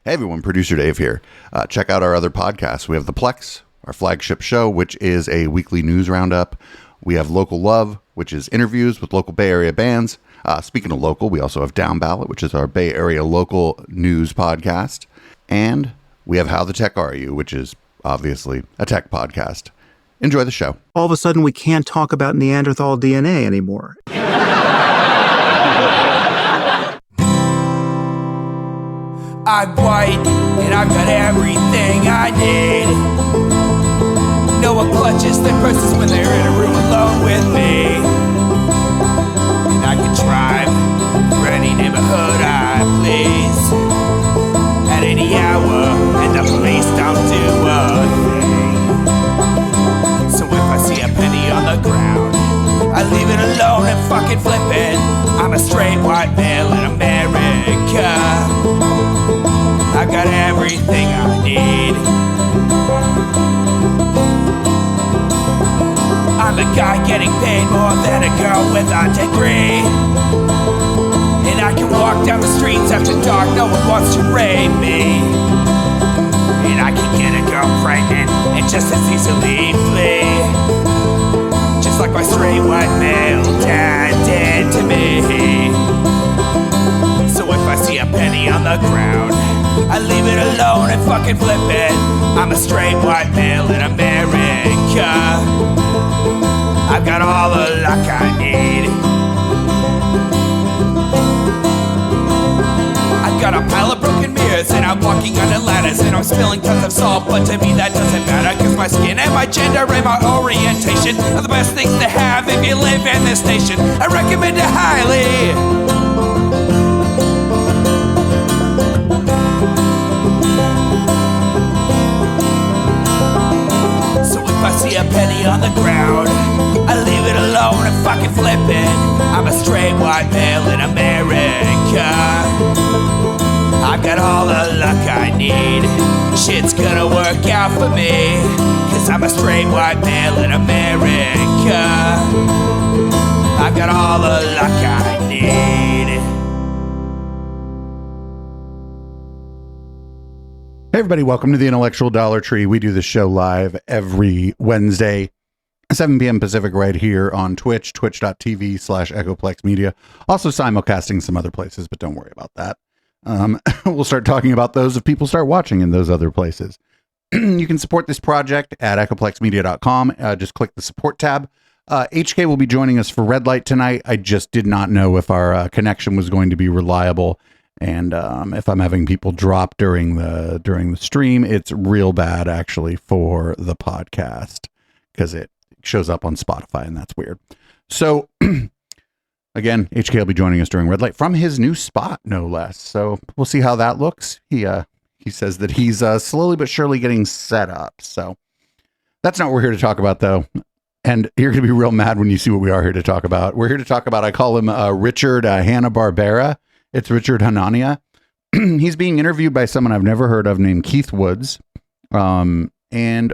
Hey everyone, Producer Dave here. Check out our other podcasts. We have The Plex, our flagship show, which is a weekly news roundup. We have Local Love, which is interviews with local Bay Area bands. Speaking of local, we also have Down Ballot, which is our Bay Area local news podcast. And we have How the Tech Are You, which is obviously a tech podcast. Enjoy the show. All of a sudden, we can't talk about Neanderthal DNA anymore. I'm white, and I've got everything I need. No one clutches their purses when they're in a room alone with me. And I can drive for any neighborhood I please at any hour, and the police don't do a thing. So if I see a penny on the ground, I leave it alone and fucking flip it. I'm a straight white male in America. I got everything I need. I'm a guy getting paid more than a girl with a degree. And I can walk down the streets after dark, no one wants to rape me. And I can get a girl pregnant and just as easily flee. Just like my straight white male dad did to me. So if I see a penny on the ground, I leave it alone and fucking flip it. I'm a straight white male in America. I've got all the luck I need. I've got a pile of broken mirrors and I'm walking under ladders and I'm spilling tons of salt, but to me that doesn't matter, cause my skin and my gender and my orientation are the best things to have if you live in this nation. I recommend it highly. If I see a penny on the ground, I leave it alone and fucking flip it. I'm a straight white male in America. I've got all the luck I need. Shit's gonna work out for me, cause I'm a straight white male in America. I've got all the luck I need. Hey everybody, welcome to the Intellectual Dollar Tree. We do this show live every Wednesday, 7 p.m. Pacific, right here on Twitch, twitch.tv/Echoplex Media. Also simulcasting some other places, but don't worry about that. We'll start talking about those if people start watching in those other places. You can support this project at echoplexmedia.com. Just click the support tab. HK will be joining us for Red Light tonight. I just did not know if our connection was going to be reliable. And if I'm having people drop during the stream, it's real bad actually for the podcast because it shows up on Spotify and that's weird. So again, HK will be joining us during Red Light from his new spot, no less. So we'll see how that looks. He says that he's slowly but surely getting set up. So that's not what we're here to talk about, though. And you're going to be real mad when you see what we are here to talk about. We're here to talk about, I call him Richard Hanna-Barbera. It's Richard Hanania. He's being interviewed by someone I've never heard of named Keith Woods. And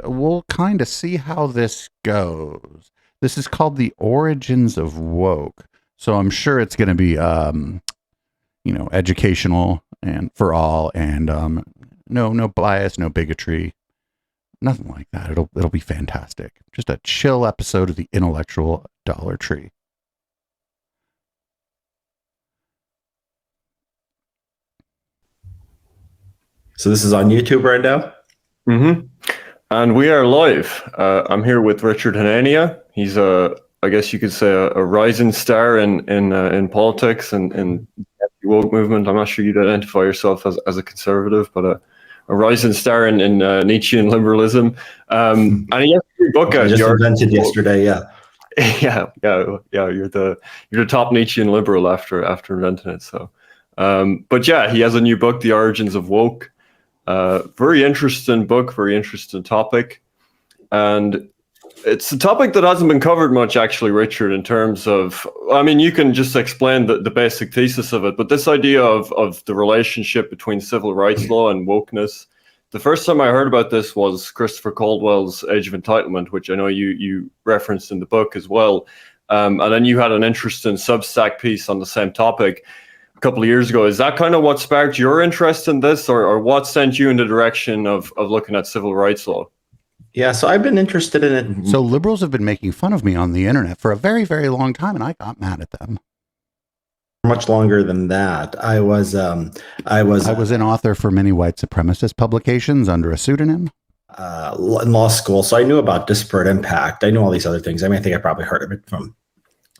we'll kind of see how this goes. This is called The Origins of Woke. So I'm sure it's going to be, educational and for all and no bias, no bigotry, nothing like that. It'll be fantastic. Just a chill episode of the Intellectual Dollar Tree. So this is on YouTube right now? Mm-hmm. And we are live. I'm here with Richard Hanania. He's I guess you could say a rising star in politics and in the woke movement. I'm not sure you'd identify yourself as a conservative, but a rising star in Nietzschean liberalism. And he has a book out. I just invented yesterday, yeah. Yeah. You're the top Nietzschean liberal after inventing it. So, but yeah, he has a new book, The Origins of Woke. Very interesting book, very interesting topic. And it's a topic that hasn't been covered much, actually, Richard, in terms of, I mean, you can just explain the basic thesis of it, but this idea of the relationship between civil rights law and wokeness. The first time I heard about this was Christopher Caldwell's Age of Entitlement, which I know you referenced in the book as well. And then you had an interesting Substack piece on the same topic. a couple of years ago. Is that kind of what sparked your interest in this, or what sent you in the direction of looking at civil rights law? Yeah, so I've been interested in it. So liberals have been making fun of me on the internet for a very, very long time, and I got mad at them. Much longer than that. I was an author for many white supremacist publications under a pseudonym. In law school, so I knew about disparate impact. I knew all these other things. I mean, I think I probably heard of it from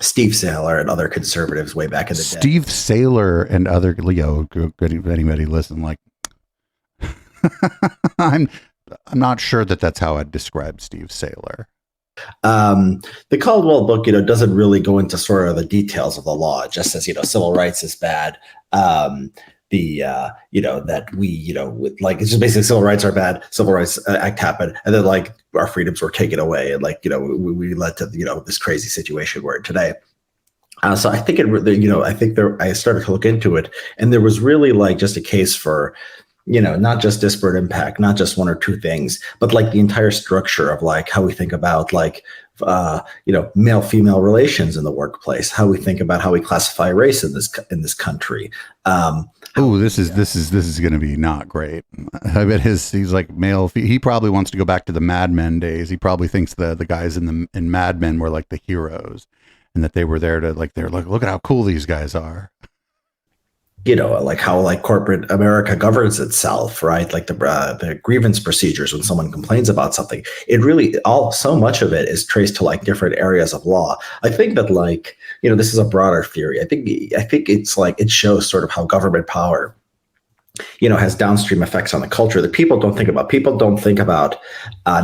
Steve Saylor and other conservatives way back in the day. Steve Saylor and other Leo, good anybody listen, like I'm not sure that's how I'd describe Steve Saylor. The Caldwell book, doesn't really go into sort of the details of the law. It just says, civil rights is bad. That we, like, it's just basically civil rights are bad. Civil Rights Act happened, and then like our freedoms were taken away, and like we led to this crazy situation we're in today. So I think I started to look into it, and there was really like just a case for, not just disparate impact, not just one or two things, but like the entire structure of like how we think about like, male-female relations in the workplace, how we think about how we classify race in this country. This is going to be not great. I bet he's like male. He probably wants to go back to the Mad Men days. He probably thinks the guys in Mad Men were like the heroes, and that they were there to like, they're like, look at how cool these guys are. Like how like corporate America governs itself, right? Like the grievance procedures when someone complains about something. It really so much of it is traced to like different areas of law. I think that like, this is a broader theory. I think it's like it shows sort of how government power, has downstream effects on the culture that people don't think about. People don't think about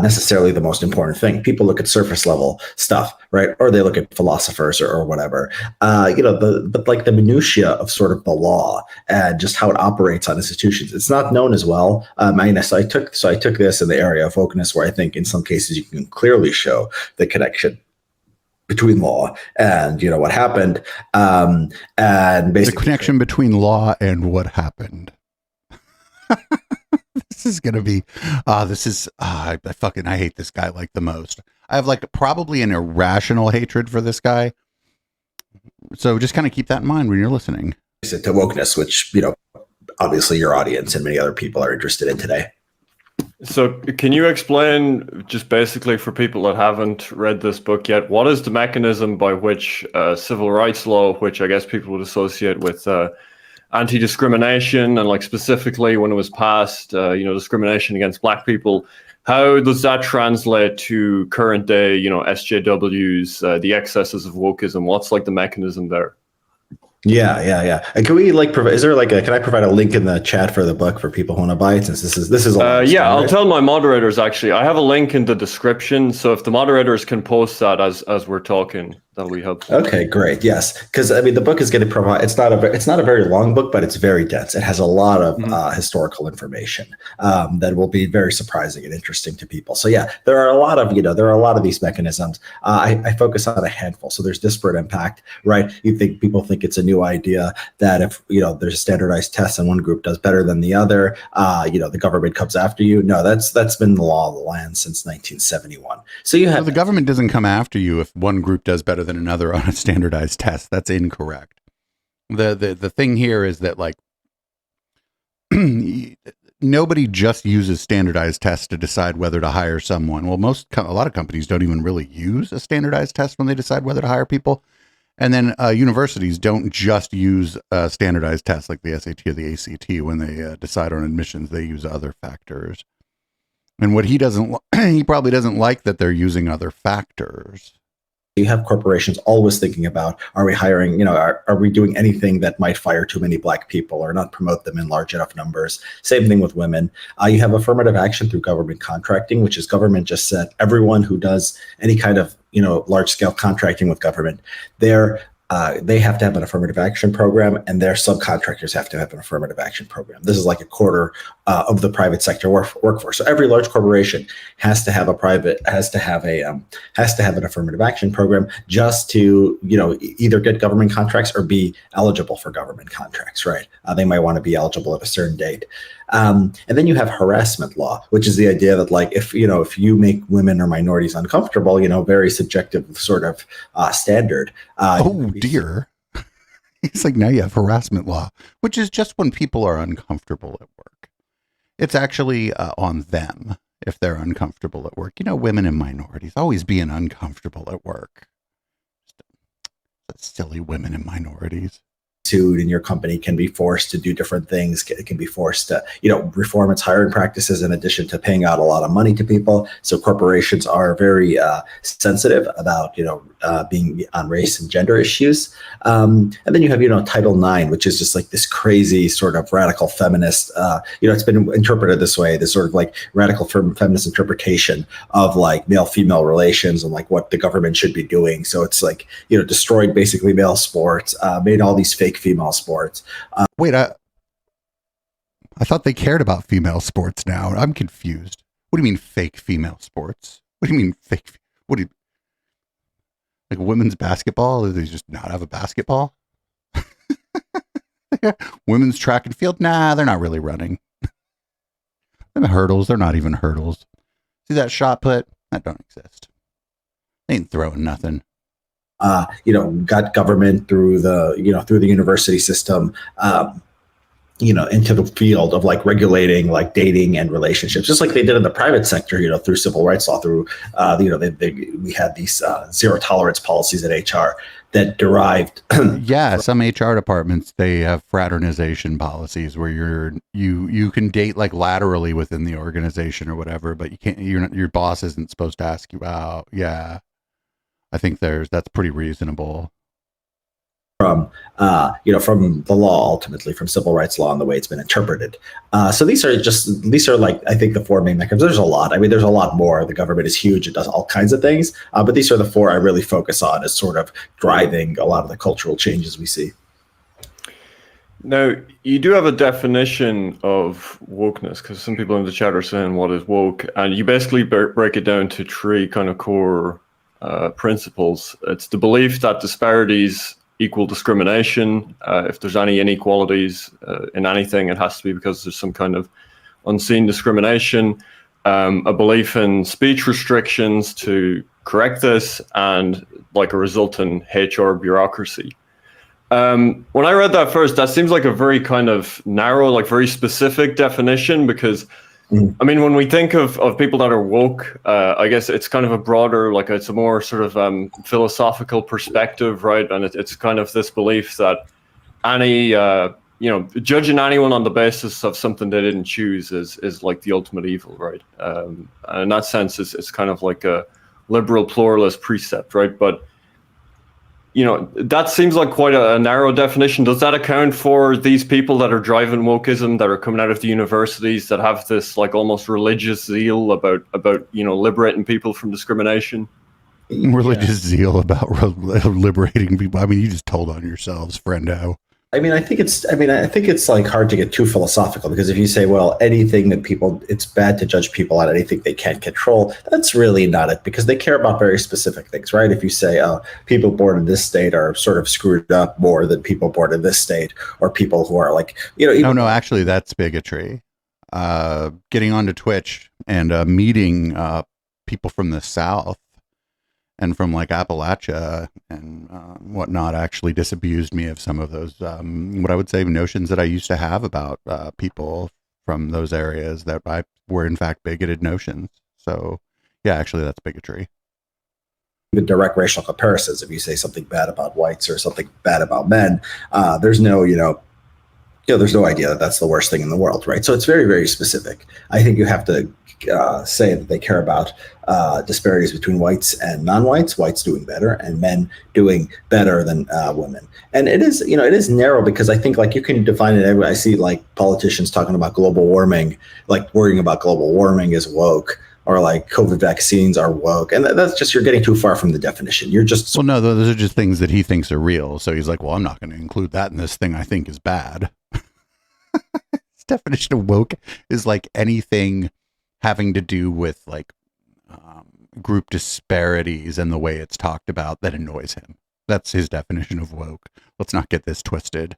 necessarily the most important thing. People look at surface level stuff, right? Or they look at philosophers or whatever. But like the minutia of sort of the law and just how it operates on institutions, it's not known as well. So I took this in the area of wokeness, where I think in some cases you can clearly show the connection between law and what happened, and basically the connection between law and what happened. This is gonna be I hate this guy like the most. I have like probably an irrational hatred for this guy, so just kind of keep that in mind when you're listening to wokeness, which obviously your audience and many other people are interested in today. So can you explain, just basically for people that haven't read this book yet, what is the mechanism by which civil rights law, which I guess people would associate with anti-discrimination, and like specifically when it was passed, discrimination against Black people, how does that translate to current day, SJWs, the excesses of wokeism? What's like the mechanism there? Yeah. And can we like provide? Is there like can I provide a link in the chat for the book for people who want to buy it? Since this is I'll tell my moderators actually. I have a link in the description, so if the moderators can post that as we're talking, that'll be helpful. Okay, great. Yes, because I mean the book is going to provide. It's not a very long book, but it's very dense. It has a lot of historical information that will be very surprising and interesting to people. So yeah, there are a lot of these mechanisms. I focus on a handful. So there's disparate impact, right? People think it's a new idea that if there's a standardized test and one group does better than the other, the government comes after you. No, that's been the law of the land since 1971. So the government doesn't come after you if one group does better than another on a standardized test. That's incorrect. The thing here is that like nobody just uses standardized tests to decide whether to hire someone. Well, a lot of companies don't even really use a standardized test when they decide whether to hire people. And then universities don't just use standardized tests like the SAT or the ACT when they decide on admissions. They use other factors. And what he probably doesn't like that they're using other factors. You have corporations always thinking about, are we hiring, are we doing anything that might fire too many Black people or not promote them in large enough numbers? Same thing with women. You have affirmative action through government contracting, which is government just said everyone who does any kind of, large scale contracting with government, they have to have an affirmative action program, and their subcontractors have to have an affirmative action program. This is like a quarter of the private sector workforce. So every large corporation has to have an affirmative action program just to either get government contracts or be eligible for government contracts. Right? They might want to be eligible at a certain date. And then you have harassment law, which is the idea that like if you make women or minorities uncomfortable, very subjective sort of standard. Oh dear. He's like, now you have harassment law, which is just when people are uncomfortable at work. It's actually on them if they're uncomfortable at work. You know, women and minorities always being uncomfortable at work. Silly women and minorities. Sued and your company can be forced to do different things. It can be forced to, reform its hiring practices in addition to paying out a lot of money to people. So corporations are very sensitive about, being on race and gender issues. And then you have, Title IX, which is just like this crazy sort of radical feminist, it's been interpreted this way, this sort of like radical feminist interpretation of like male-female relations and like what the government should be doing. So it's like, destroyed basically male sports, made all these fake female sports. Wait, I thought they cared about female sports now. I'm confused. What do you mean fake female sports? What do you mean fake? What do you, like women's basketball? Do they just not have a basketball? Women's track and field? Nah, they're not really running. And the hurdles, they're not even hurdles. See that shot put? That don't exist. They ain't throwing nothing. Got government through the university system, into the field of like regulating like dating and relationships, just like they did in the private sector, through civil rights law, through, we had these zero tolerance policies at HR that derived. Yeah, some HR departments, they have fraternization policies where you can date like laterally within the organization or whatever, but you can't. Your boss isn't supposed to ask you out. Yeah. I think that's pretty reasonable. From the law, ultimately from civil rights law and the way it's been interpreted. So these are like, I think the four main mechanisms. There's a lot. I mean, there's a lot more. The government is huge. It does all kinds of things. But these are the four I really focus on as sort of driving a lot of the cultural changes we see. Now, you do have a definition of wokeness, because some people in the chat are saying, what is woke? And you basically break it down to three kind of core principles. It's the belief that disparities equal discrimination. If there's any inequalities in anything, it has to be because there's some kind of unseen discrimination. A belief in speech restrictions to correct this, and like a resultant HR bureaucracy. When I read that first, that seems like a very kind of narrow, like very specific definition, because I mean, when we think of people that are woke, I guess it's kind of a broader, like it's a more sort of philosophical perspective, right? And it's kind of this belief that any, judging anyone on the basis of something they didn't choose is like the ultimate evil, right? And in that sense, it's kind of like a liberal pluralist precept, right? But that seems like quite a narrow definition. Does that account for these people that are driving wokeism, that are coming out of the universities, that have this like almost religious zeal about liberating people from discrimination? Religious zeal about liberating people. I mean, you just told on yourselves, friendo. I think it's like hard to get too philosophical, because if you say, well, anything that it's bad to judge people on anything they can't control, that's really not it, because they care about very specific things, right? If you say, people born in this state are sort of screwed up more than people born in this state, or people who are like, No, actually, that's bigotry. Getting onto Twitch and meeting people from the South and from like Appalachia and whatnot actually disabused me of some of those, what I would say, notions that I used to have about people from those areas that were in fact bigoted notions. So yeah, actually that's bigotry. Even direct racial comparisons. If you say something bad about whites or something bad about men, there's no, there's no idea that that's the worst thing in the world, right? So it's very, very specific. I think you have to say that they care about disparities between whites and non-whites, whites doing better and men doing better than women. And it is narrow, because I think like you can define it. I see like politicians talking about global warming, like worrying about global warming is woke, or like COVID vaccines are woke. And that's just, you're getting too far from the definition. You're just... Well, no, those are just things that he thinks are real. So he's like, well, I'm not going to include that in this thing I think is bad. His definition of woke is like anything having to do with like group disparities and the way it's talked about that annoys him. That's his definition of woke. Let's not get this twisted.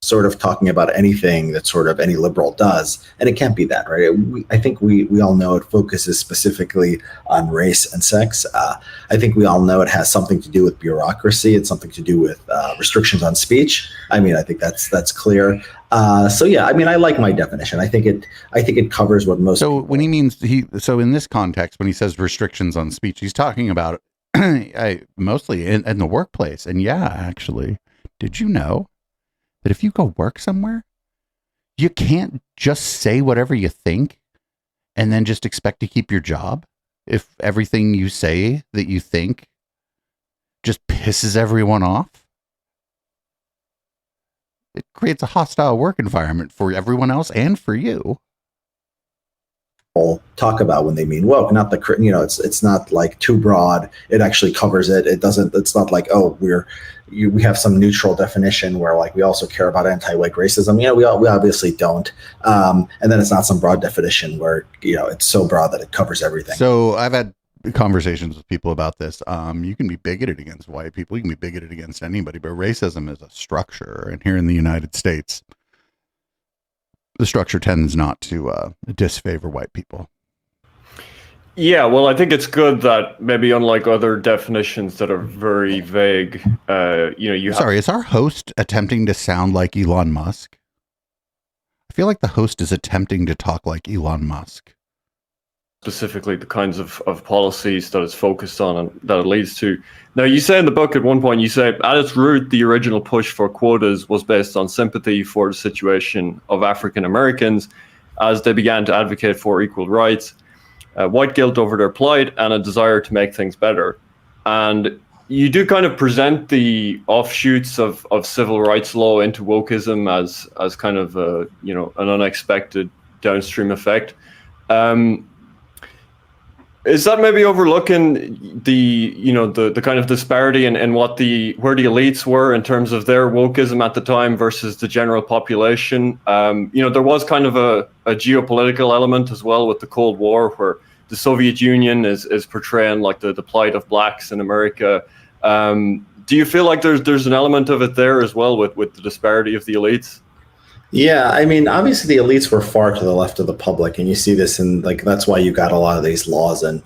sort of talking about anything that sort of any liberal does, and it can't be that, right? I think we all know it focuses specifically on race and sex. I think we all know it has something to do with bureaucracy. It's something to do with restrictions on speech. I mean, I think that's clear. So yeah, I mean, I like my definition. I think it covers what most. So when he means so in this context, when he says restrictions on speech, he's talking about mostly in the workplace. And yeah, actually, did you know that if you go work somewhere, you can't just say whatever you think and then just expect to keep your job if everything you say that you think just pisses everyone off? It creates a hostile work environment for everyone else and for you. Talk about when they mean woke, not the, it's not like too broad. It actually covers it. It's not like, oh, we have some neutral definition where like we also care about anti-white racism. We obviously don't. And then it's not some broad definition where, it's so broad that it covers everything. So I've had conversations with people about this. You can be bigoted against white people. You can be bigoted against anybody, but racism is a structure. And here in the United States, the structure tends not to disfavor white people. Yeah, well, I think it's good that maybe unlike other definitions that are very vague, Sorry, is our host attempting to sound like Elon Musk? I feel like the host is attempting to talk like Elon Musk. Specifically the kinds of policies that it's focused on and that it leads to. Now, you say in the book at one point, you say, at its root, the original push for quotas was based on sympathy for the situation of African Americans as they began to advocate for equal rights, white guilt over their plight, and a desire to make things better. And you do kind of present the offshoots of civil rights law into wokeism as kind of an unexpected downstream effect. Is that maybe overlooking the kind of disparity in where the elites were in terms of their wokeism at the time versus the general population? There was kind of a geopolitical element as well with the Cold War, where the Soviet Union is portraying like the plight of blacks in America. Do you feel like there's an element of it there as well with the disparity of the elites? Yeah, I mean, obviously the elites were far to the left of the public, and you see this in that's why you got a lot of these laws and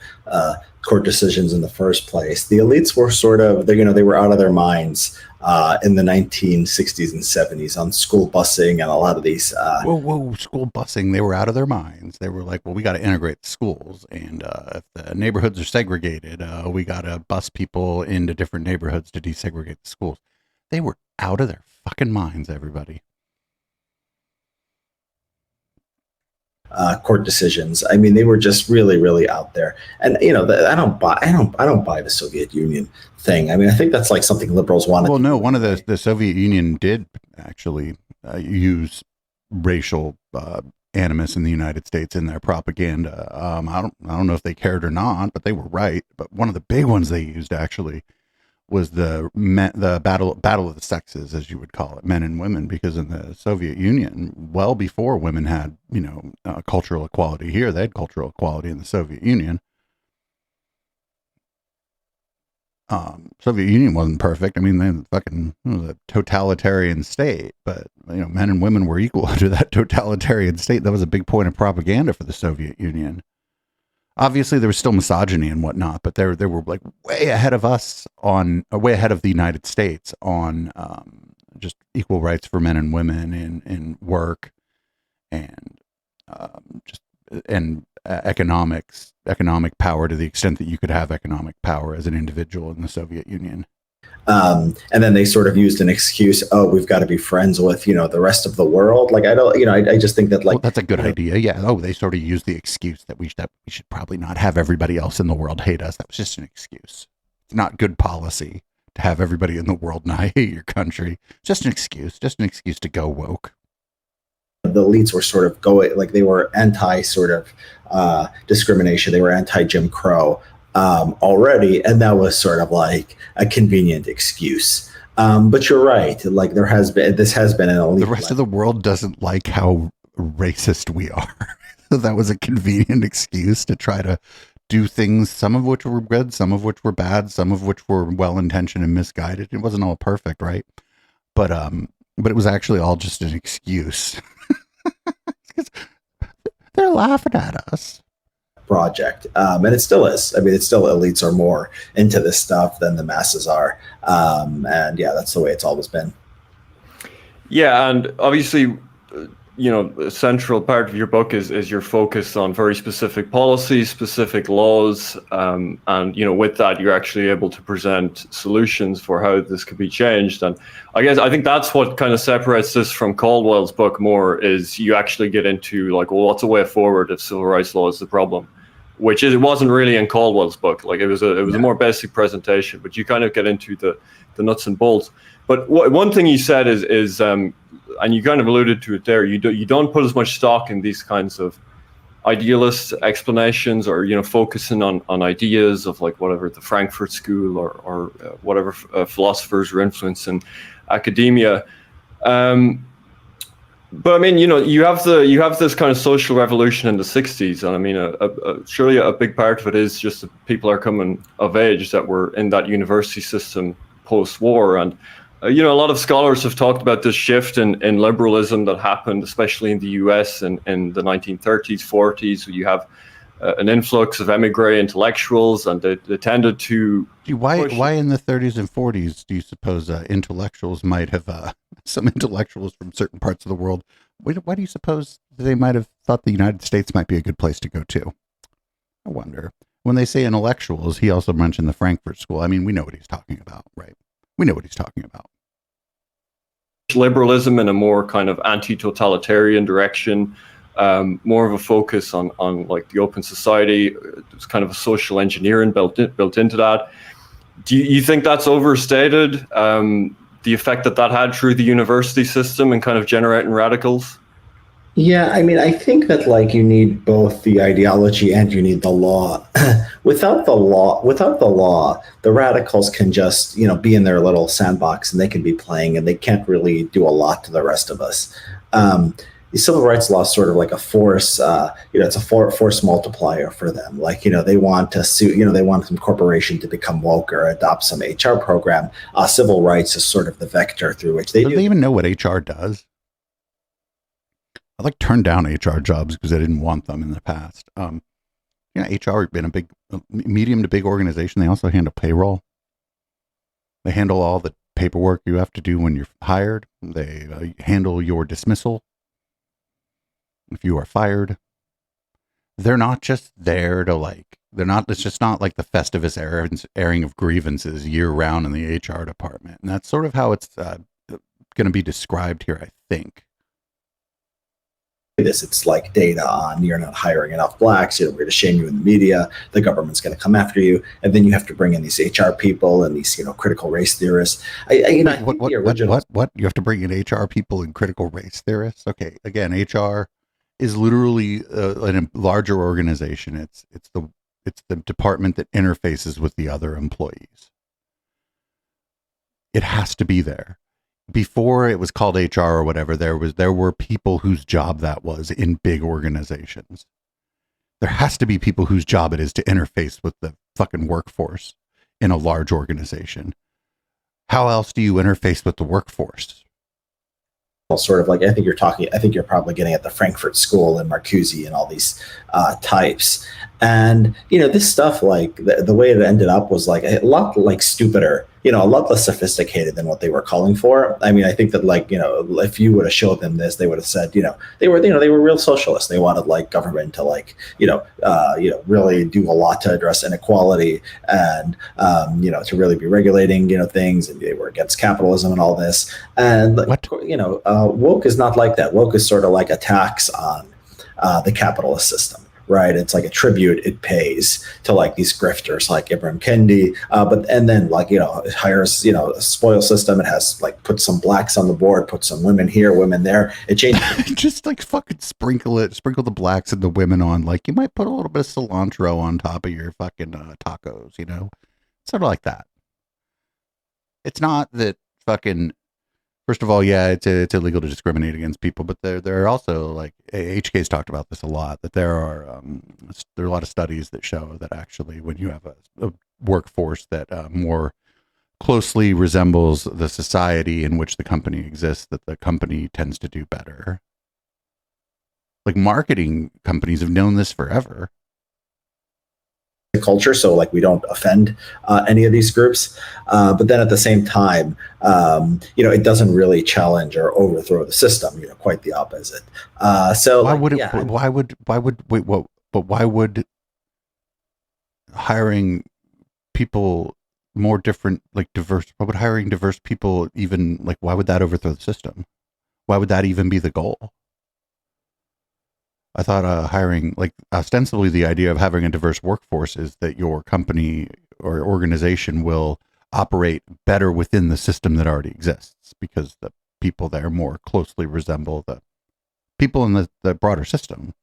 court decisions in the first place. The elites were sort of, they were out of their minds in the 1960s and 70s on school busing and a lot of these. Whoa, school busing. They were out of their minds. They were like, well, we got to integrate the schools. And if the neighborhoods are segregated, we got to bus people into different neighborhoods to desegregate the schools. They were out of their fucking minds, everybody. Court decisions. I mean, they were just really, really out there. And I don't buy the Soviet Union thing. I mean, I think that's like something liberals wanted. Well, no, one of the Soviet Union did actually use racial animus in the United States in their propaganda. I don't know if they cared or not, but they were right. But one of the big ones they used actually was the battle of the sexes, as you would call it, men and women, because in the Soviet Union, well before women had, cultural equality here, they had cultural equality in the Soviet Union. Soviet Union wasn't perfect. I mean, it was a totalitarian state, but men and women were equal to that totalitarian state. That was a big point of propaganda for the Soviet Union. Obviously, there was still misogyny and whatnot, but they were like way ahead of the United States on just equal rights for men and women in work and economic power to the extent that you could have economic power as an individual in the Soviet Union. And then they sort of used an excuse. Oh, we've got to be friends with, the rest of the world. Like, I don't, I just think that well, that's a good idea. Yeah. Oh, they sort of used the excuse that we should probably not have everybody else in the world hate us. That was just an excuse. It's not good policy to have everybody in the world not hate your country. Just an excuse to go woke. The elites were sort of they were anti sort of discrimination. They were anti Jim Crow. Already, and that was sort of like a convenient excuse. But you're right. Like this has been an elite. The rest of the world doesn't like how racist we are. So that was a convenient excuse to try to do things, some of which were good, some of which were bad, some of which were well-intentioned and misguided. It wasn't all perfect, right? But but it was actually all just an excuse. They're laughing at us. Project, and it still is. I mean, it's still, elites are more into this stuff than the masses are, and yeah, that's the way it's always been. Yeah, and obviously, a central part of your book is your focus on very specific policies, specific laws, and with that, you're actually able to present solutions for how this could be changed. And I think that's what kind of separates this from Caldwell's book more, is you actually get into like, well, what's a way forward if civil rights law is the problem? Which it wasn't really in Caldwell's book. Like it was a more basic presentation, but you kind of get into the nuts and bolts. But one thing you said is and you kind of alluded to it there, you don't put as much stock in these kinds of idealist explanations, or focusing on ideas of like whatever the Frankfurt School or whatever philosophers or influence in academia. But I mean, you have this kind of social revolution in the 60s, and I mean, surely a big part of it is just that people are coming of age that were in that university system post-war, and a lot of scholars have talked about this shift in liberalism that happened, especially in the US in the 1930s, 40s, where you have an influx of emigre intellectuals, and they tended to. Why in the 30s and 40s do you suppose intellectuals might have some intellectuals from certain parts of the world? Why do you suppose they might have thought the United States might be a good place to go to? I wonder. When they say intellectuals, he also mentioned the Frankfurt School. I mean, we know what he's talking about, right? We know what he's talking about. Liberalism in a more kind of anti-totalitarian direction. More of a focus on like the open society. There's kind of a social engineering built into that. Do you think that's overstated? The effect that had through the university system and kind of generating radicals? Yeah, I mean, I think that like you need both the ideology and you need the law. Without the law, the radicals can just be in their little sandbox and they can be playing, and they can't really do a lot to the rest of us. The civil rights law is sort of like a force, it's a force multiplier for them. Like, they want to sue, they want some corporation to become woke or adopt some HR program. Civil rights is sort of the vector through which they do. Do they even know what HR does? I turned down HR jobs because I didn't want them in the past. HR has been a big, medium to big organization. They also handle payroll. They handle all the paperwork you have to do when you're hired. They handle your dismissal if you are fired. They're not just there to it's just not like the Festivus airing of grievances year round in the HR department. And that's sort of how it's going to be described here, I think. It's like data on you're not hiring enough blacks, we're going to shame you in the media, the government's going to come after you, and then you have to bring in these HR people and these critical race theorists. What? You have to bring in HR people and critical race theorists? Okay, again, HR is literally a larger organization. It's the department that interfaces with the other employees. It has to be there. Before it was called HR or whatever, there were people whose job that was in big organizations. There has to be people whose job it is to interface with the fucking workforce in a large organization. How else do you interface with the workforce? Sort of like, I think you're probably getting at the Frankfurt School and Marcuse and all these types. And, this stuff, like the way it ended up was like a lot like stupider, a lot less sophisticated than what they were calling for. I mean, I think that if you would have showed them this, they would have said, they were real socialists. They wanted like government to really do a lot to address inequality and, to really be regulating, things, and they were against capitalism and all this. And, woke is not like that. Woke is sort of like a tax on the capitalist system. Right, it's like a tribute it pays to like these grifters like Ibram Kendi, and then it hires a spoil system. It has put some blacks on the board, put some women here, women there. It changes. Just fucking sprinkle the blacks and the women on. You might put a little bit of cilantro on top of your fucking tacos. Sort of like that. It's not that fucking. First of all, yeah, it's illegal to discriminate against people, but there are also HK's talked about this a lot, that there are a lot of studies that show that actually when you have a workforce that more closely resembles the society in which the company exists, that the company tends to do better. Like marketing companies have known this forever. Culture, so like we don't offend any of these groups, but then at the same time, it doesn't really challenge or overthrow the system. Quite the opposite. So why like, would it? yeah, Why would? Wait, what? But why would hiring people more different, like diverse? Why would hiring diverse people even like? Why would that overthrow the system? Why would that even be the goal? I thought hiring, like ostensibly the idea of having a diverse workforce is that your company or organization will operate better within the system that already exists because the people there more closely resemble the people in the broader system.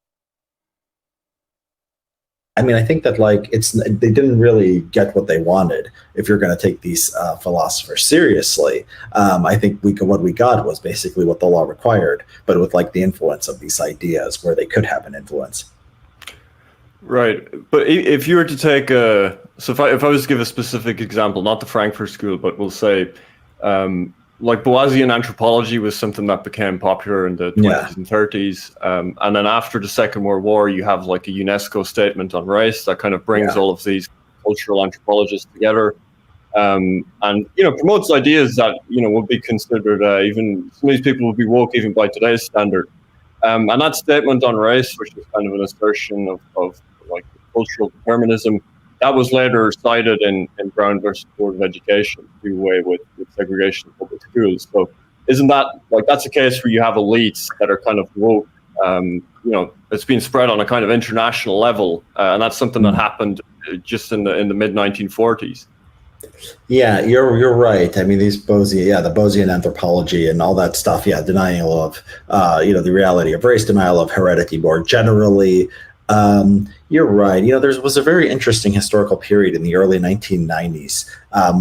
I mean, I think that like they didn't really get what they wanted. If you're going to take these philosophers seriously, I think what we got was basically what the law required, but with like the influence of these ideas where they could have an influence. Right, but if you were to take so if I was to give a specific example, not the Frankfurt School, but we'll say like Boasian anthropology was something that became popular in the 20s and 30s. And then after the Second World War, you have like a UNESCO statement on race that kind of brings all of these cultural anthropologists together. And, promotes ideas that, would be considered, even some of these people would be woke even by today's standard. And that statement on race, which was kind of an assertion of like cultural determinism, that was later cited in Brown versus Board of Education to do away with segregation of public schools. So isn't that like that's a case where you have elites that are kind of woke? It's been spread on a kind of international level, and that's something that happened just in the mid 1940s. Yeah, you're right. I mean, the Boasian anthropology and all that stuff. Yeah, denial of the reality of race, denial of heredity more generally. You're right. There was a very interesting historical period in the early 1990s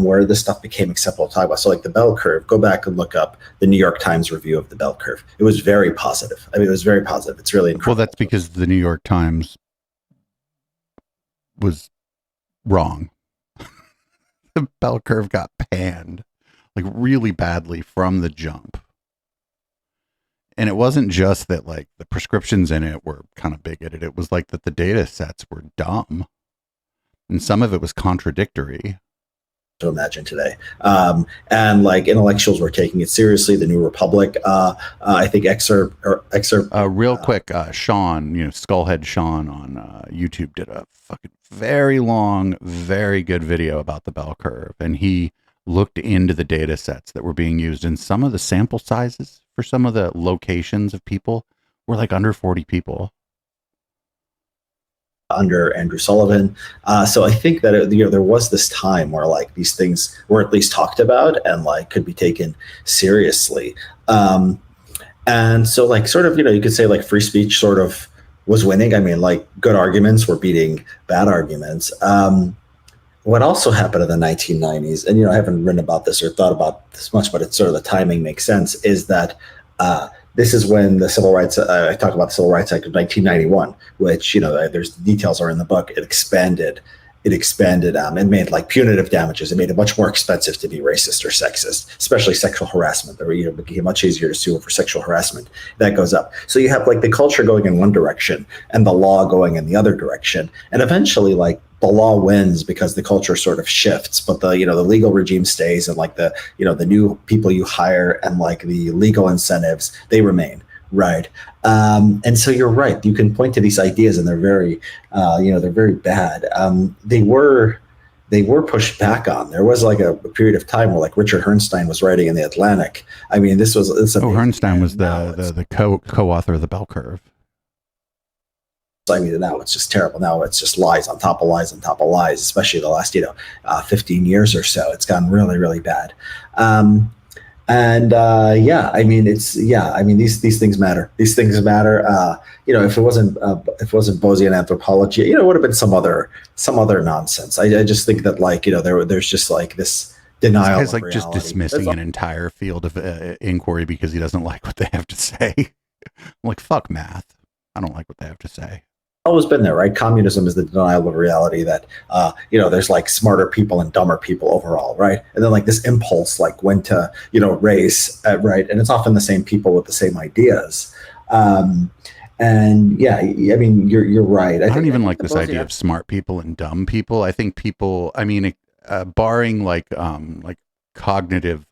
where this stuff became acceptable to talk about. So like the bell curve, go back and look up the New York Times review of the bell curve. It was very positive. I mean, it was very positive. It's really incredible. Well, that's because the New York Times was wrong. The bell curve got panned like really badly from the jump. And it wasn't just that like the prescriptions in it were kind of bigoted. It was like that the data sets were dumb. And some of it was contradictory. To imagine today. And like intellectuals were taking it seriously. The New Republic, I think excerpt. Real quick, Sean, Skullhead Sean on YouTube did a fucking very long, very good video about the bell curve. And he looked into the data sets that were being used, and some of the sample sizes for some of the locations of people were like under 40 people. Under Andrew Sullivan. So I think that there was this time where like these things were at least talked about and like could be taken seriously. And so like sort of, you could say like free speech sort of was winning. I mean, like good arguments were beating bad arguments. What also happened in the 1990s, and I haven't written about this or thought about this much, but it's sort of the timing makes sense, is that this is when the civil rights, I talk about the Civil Rights Act of 1991, which, there's details are in the book. It expanded and made like punitive damages. It made it much more expensive to be racist or sexist, especially sexual harassment. It became much easier to sue for sexual harassment. That goes up. So you have like the culture going in one direction and the law going in the other direction. And eventually like the law wins because the culture sort of shifts, but the legal regime stays, and like the new people you hire and like the legal incentives, they remain. Right. And so you're right. You can point to these ideas and they're very, they're very bad. They were pushed back on. There was like a period of time where like Richard Herrnstein was writing in the Atlantic. I mean, this was Herrnstein was the co-author of the bell curve. I mean, now it's just terrible. Now it's just lies on top of lies on top of lies, especially the last, 15 years or so. It's gotten really, really bad. I mean, these things matter. These things matter. If it wasn't Boasian anthropology, it would have been some other nonsense. I just think that like, there's just like this denial. This guy's like just dismissing an entire field of inquiry because he doesn't like what they have to say. I'm like, fuck math. I don't like what they have to say. always been there, right? Communism is the denial of reality that, there's like smarter people and dumber people overall, right? And then like this impulse like went to, race, right? And it's often the same people with the same ideas. And yeah, I mean, you're right. I don't even like this idea of smart people and dumb people. I think people, barring like cognitive,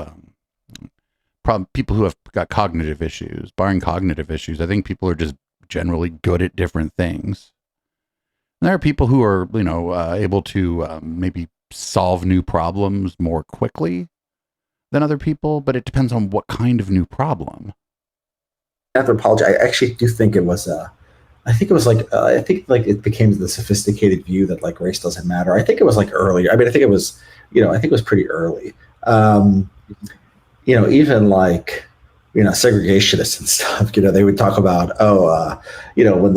people who have got cognitive issues, barring cognitive issues, I think people are just generally good at different things. And there are people who are, able to maybe solve new problems more quickly than other people, but it depends on what kind of new problem. Anthropology, I actually do think it was I think it became the sophisticated view that like race doesn't matter. I think it was like earlier. I mean, I think it was pretty early. Even like, segregationists and stuff, they would talk about, when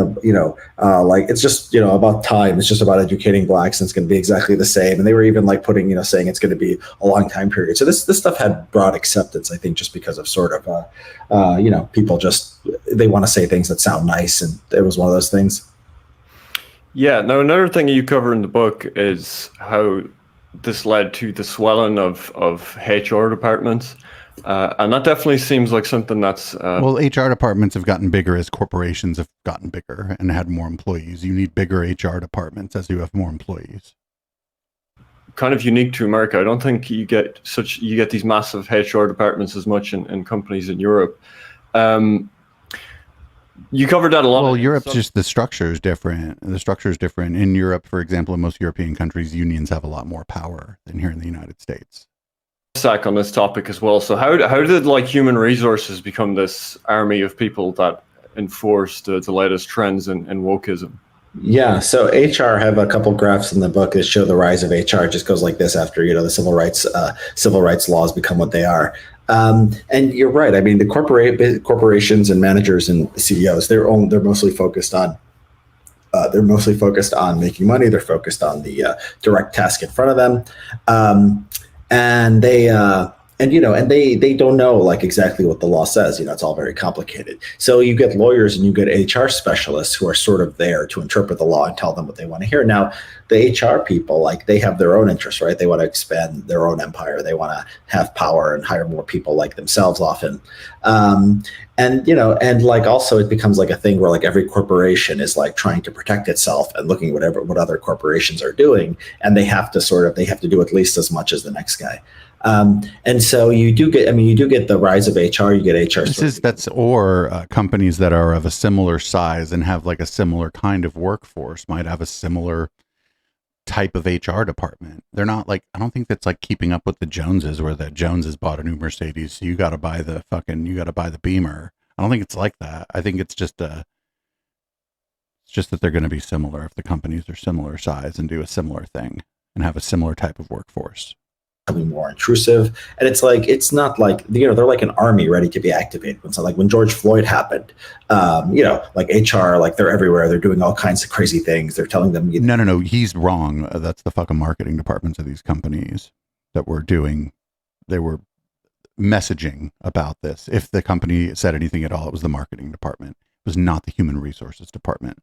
like, it's just, about time. It's just about educating blacks and it's going to be exactly the same. And they were even like putting, saying it's going to be a long time period. So this stuff had broad acceptance, I think, just because of sort of, people just, they want to say things that sound nice. And it was one of those things. Yeah. Now, another thing you cover in the book is how this led to the swelling of HR departments. And that definitely seems like something that's... well, HR departments have gotten bigger as corporations have gotten bigger and had more employees. You need bigger HR departments as you have more employees. Kind of unique to America. I don't think you get these massive HR departments as much in companies in Europe. You covered that a lot. Well, Europe's just the structure is different. The structure is different. In Europe, for example, in most European countries, unions have a lot more power than here in the United States. On this topic as well. So how did like human resources become this army of people that enforce the latest trends in wokeism? Yeah, so HR, have a couple graphs in the book that show the rise of HR. It just goes like this after the civil rights laws become what they are. And you're right. I mean, the corporations and managers and CEOs, they're mostly focused on making money. They're focused on the direct task in front of them. And they don't know like exactly what the law says. It's all very complicated. So you get lawyers and you get HR specialists who are sort of there to interpret the law and tell them what they want to hear. Now, the HR people, like they have their own interests, right? They want to expand their own empire. They want to have power and hire more people like themselves often. And like also it becomes like a thing where like every corporation is like trying to protect itself and looking at what other corporations are doing. And they have to do at least as much as the next guy. And so you do get the rise of HR, you get HR. Companies that are of a similar size and have like a similar kind of workforce might have a similar type of HR department. They're not like, I don't think that's like keeping up with the Joneses where the Joneses bought a new Mercedes. So you got to buy the Beamer. I don't think it's like that. I think it's just that they're going to be similar if the companies are similar size and do a similar thing and have a similar type of workforce. Becoming more intrusive, and it's not like they're like an army ready to be activated. So like when George Floyd happened, like HR, like they're everywhere. They're doing all kinds of crazy things. They're telling them, no, he's wrong. That's the fucking marketing departments of these companies that were doing. They were messaging about this. If the company said anything at all, it was the marketing department. It was not the human resources department.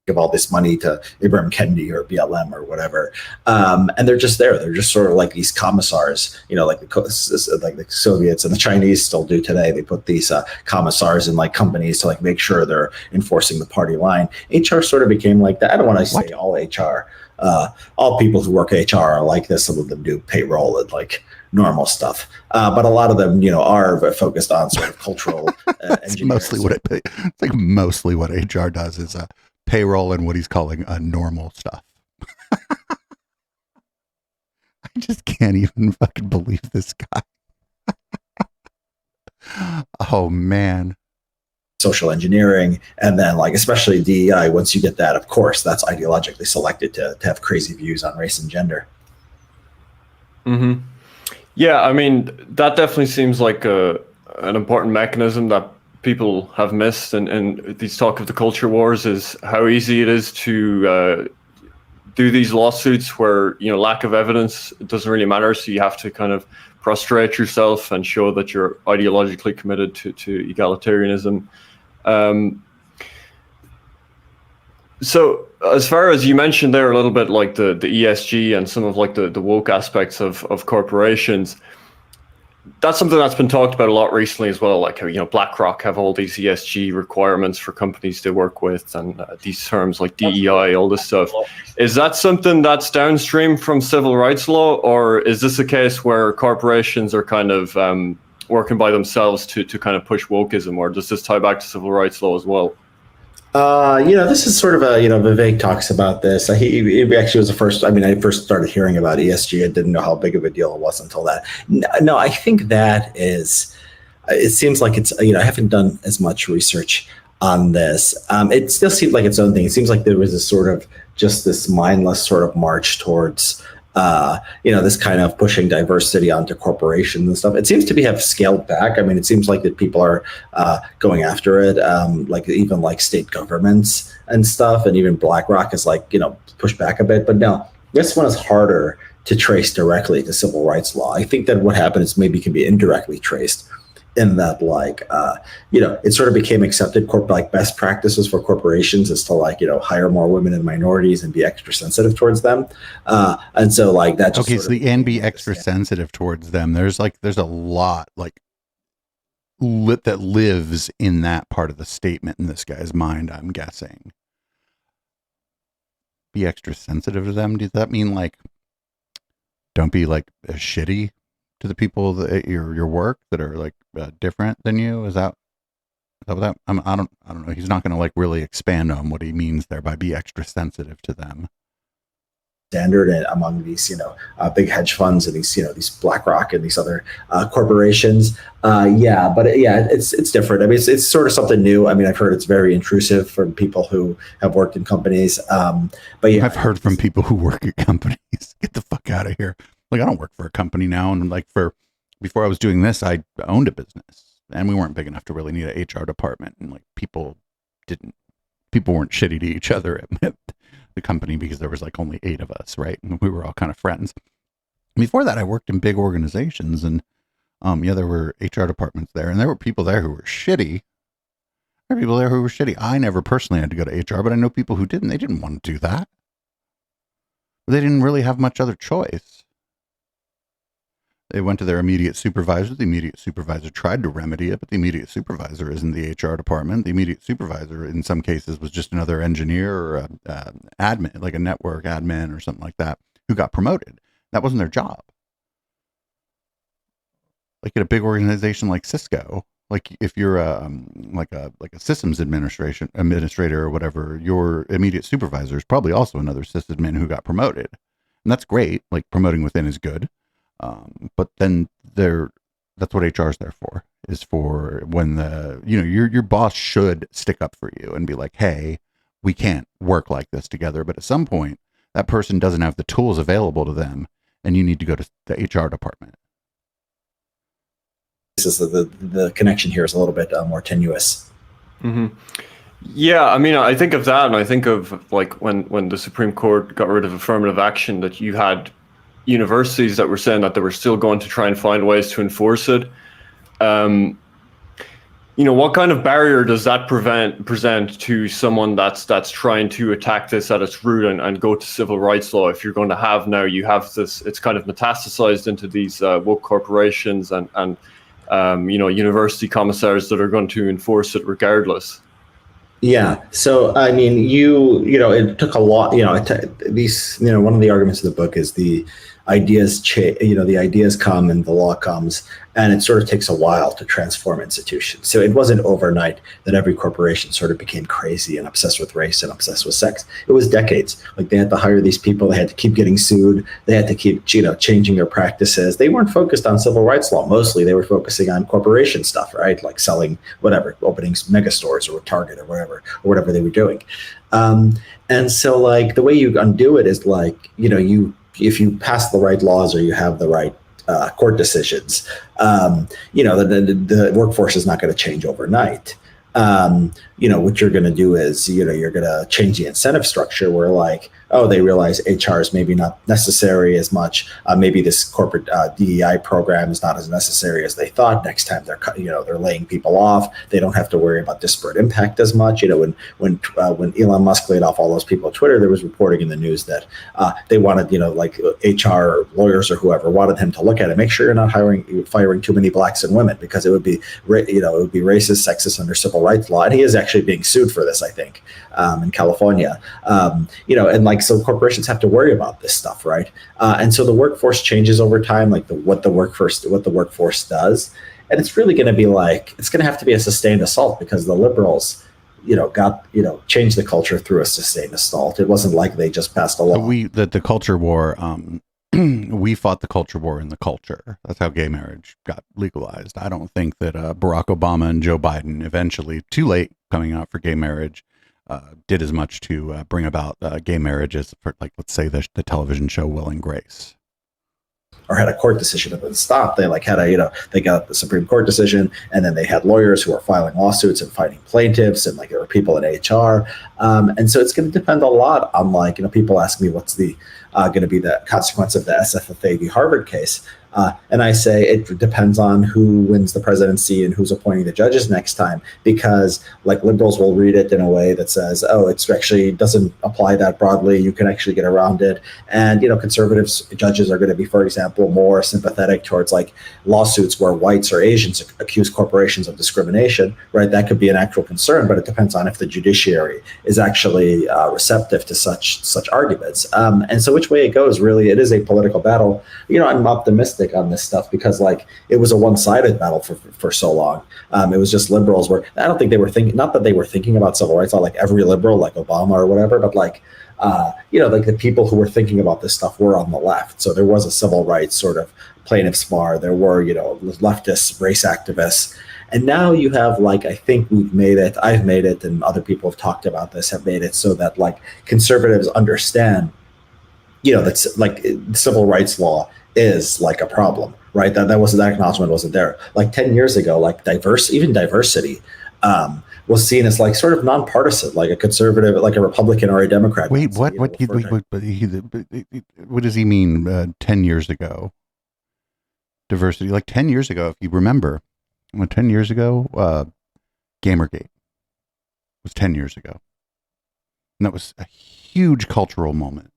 Give all this money to Ibram Kendi or BLM or whatever, and they're just there. They're just sort of like these commissars, like the Soviets and the Chinese still do today. They put these commissars in like companies to like make sure they're enforcing the party line. HR sort of became like that. I don't want to say all HR, all people who work HR are like this. Some of them do payroll and like normal stuff, but a lot of them, are focused on sort of cultural. It's mostly mostly what HR does is payroll and what he's calling normal stuff. I just can't even fucking believe this guy. Oh man. Social engineering, and then like especially DEI, once you get that, of course, that's ideologically selected to have crazy views on race and gender. Mm-hmm. Yeah, I mean, that definitely seems like an important mechanism that people have missed and these talk of the culture wars is how easy it is to do these lawsuits where lack of evidence doesn't really matter, so you have to kind of prostrate yourself and show that you're ideologically committed to egalitarianism. So as far as you mentioned there a little bit, like the ESG and some of like the woke aspects of corporations, that's something that's been talked about a lot recently as well. Like how, BlackRock have all these ESG requirements for companies they work with, and these terms like DEI, all this stuff. Is that something that's downstream from civil rights law, or is this a case where corporations are kind of working by themselves to kind of push wokeism, or does this tie back to civil rights law as well? This is sort of Vivek talks about this. He actually was the first. I mean, I first started hearing about ESG. I didn't know how big of a deal it was until that. No, I think that is, it seems like it's, I haven't done as much research on this. It still seems like its own thing. It seems like there was this sort of just this mindless sort of march towards, this kind of pushing diversity onto corporations and stuff. It seems to have scaled back. I mean, it seems like that people are going after it, like even like state governments and stuff, and even BlackRock is like, pushed back a bit. But no, this one is harder to trace directly to civil rights law. I think that what happened is maybe can be indirectly traced in that, like, it sort of became accepted like best practices for corporations is to like, hire more women and minorities and be extra sensitive towards them. And so like that. Just and be extra sensitive towards them. There's a lot like that lives in that part of the statement in this guy's mind, I'm guessing. Be extra sensitive to them. Does that mean like, don't be like shitty to the people that your work that are like different than you? Is that what that? I don't know. He's not going to like really expand on what he means there by be extra sensitive to them. Standard among these, big hedge funds and these, these BlackRock and these other corporations. It's different. I mean, it's sort of something new. I mean, I've heard it's very intrusive from people who have worked in companies. But yeah, I've heard from people who work at companies. Get the fuck out of here. Like, I don't work for a company now. And like before I was doing this, I owned a business and we weren't big enough to really need an HR department. And like people weren't shitty to each other at the company because there was like only 8 of us. Right. And we were all kind of friends. Before that, I worked in big organizations and there were HR departments there and there were people there who were shitty. There were people there who were shitty. I never personally had to go to HR, but I know people who didn't. They didn't want to do that. They didn't really have much other choice. They went to their immediate supervisor. The immediate supervisor tried to remedy it, but the immediate supervisor isn't the HR department. The immediate supervisor, in some cases, was just another engineer or admin, like a network admin or something like that, who got promoted. That wasn't their job. Like at a big organization like Cisco, like if you're like a systems administrator or whatever, your immediate supervisor is probably also another sysadmin who got promoted, and that's great. Like promoting within is good. But then that's what HR is there for, is for when your boss should stick up for you and be like, hey, we can't work like this together. But at some point that person doesn't have the tools available to them and you need to go to the HR department. This is the connection here is a little bit more tenuous. Mm-hmm. Yeah, I mean, I think of that, and I think of like when the Supreme Court got rid of affirmative action, that you had universities that were saying that they were still going to try and find ways to enforce it. What kind of barrier does that present to someone that's trying to attack this at its root and go to civil rights law? If you're going to have you have this, it's kind of metastasized into these woke corporations and university commissars that are going to enforce it regardless. Yeah. So, I mean, it took a lot, one of the arguments of the book is the ideas, the ideas come and the law comes, and it sort of takes a while to transform institutions. So it wasn't overnight that every corporation sort of became crazy and obsessed with race and obsessed with sex. It was decades. Like they had to hire these people. They had to keep getting sued. They had to keep, changing their practices. They weren't focused on civil rights law. Mostly they were focusing on corporation stuff, right? Like selling whatever, opening mega stores or Target or whatever they were doing. And so like the way you undo it is like, if you pass the right laws or you have the right court decisions, the workforce is not going to change overnight. What you're going to do is, you're going to change the incentive structure where like, oh, they realize HR is maybe not necessary as much. Maybe this corporate DEI program is not as necessary as they thought. Next time they're laying people off. They don't have to worry about disparate impact as much. When Elon Musk laid off all those people at Twitter, there was reporting in the news that they wanted, like HR lawyers or whoever wanted him to look at it, make sure you're not firing too many blacks and women, because it would be racist, sexist under civil rights law. And he is actually being sued for this, I think, in California. So corporations have to worry about this stuff, right? And so the workforce changes over time, like what the workforce does, and it's really going to be it's going to have to be a sustained assault, because the liberals, changed the culture through a sustained assault. It wasn't like they just passed a law. The culture war. We fought the culture war in the culture. That's how gay marriage got legalized. I don't think that Barack Obama and Joe Biden, eventually, too late coming out for gay marriage, did as much to bring about gay marriage as, for, let's say, the television show Will and Grace. Or had a court decision and then stopped. They they got the Supreme Court decision, and then they had lawyers who were filing lawsuits and fighting plaintiffs, and there were people in HR. And so it's going to depend a lot on people ask me what's the going to be the consequence of the SFFA v. Harvard case. And I say it depends on who wins the presidency and who's appointing the judges next time, because liberals will read it in a way that says, oh, it's actually doesn't apply that broadly. You can actually get around it. And, conservatives judges are going to be, for example, more sympathetic towards lawsuits where whites or Asians accuse corporations of discrimination, right? That could be an actual concern, but it depends on if the judiciary is actually receptive to such arguments. And so which way it goes, really, it is a political battle. I'm optimistic on this stuff because it was a one-sided battle for so long. It was just liberals I don't think they were thinking, not that they were thinking about civil rights, not like every liberal like Obama or whatever, but the people who were thinking about this stuff were on the left. So there was a civil rights sort of plaintiffs bar. There were, leftists, race activists. And now you have I think I've made it, and other people have talked about this, have made it so that conservatives understand, that civil rights law is a problem, right? That acknowledgement wasn't there. 10 years ago, diversity was seen as sort of nonpartisan, a conservative, a Republican or a Democrat. Wait, what does he mean 10 years ago? Diversity, 10 years ago, if you remember, 10 years ago, Gamergate was 10 years ago. And that was a huge cultural moment.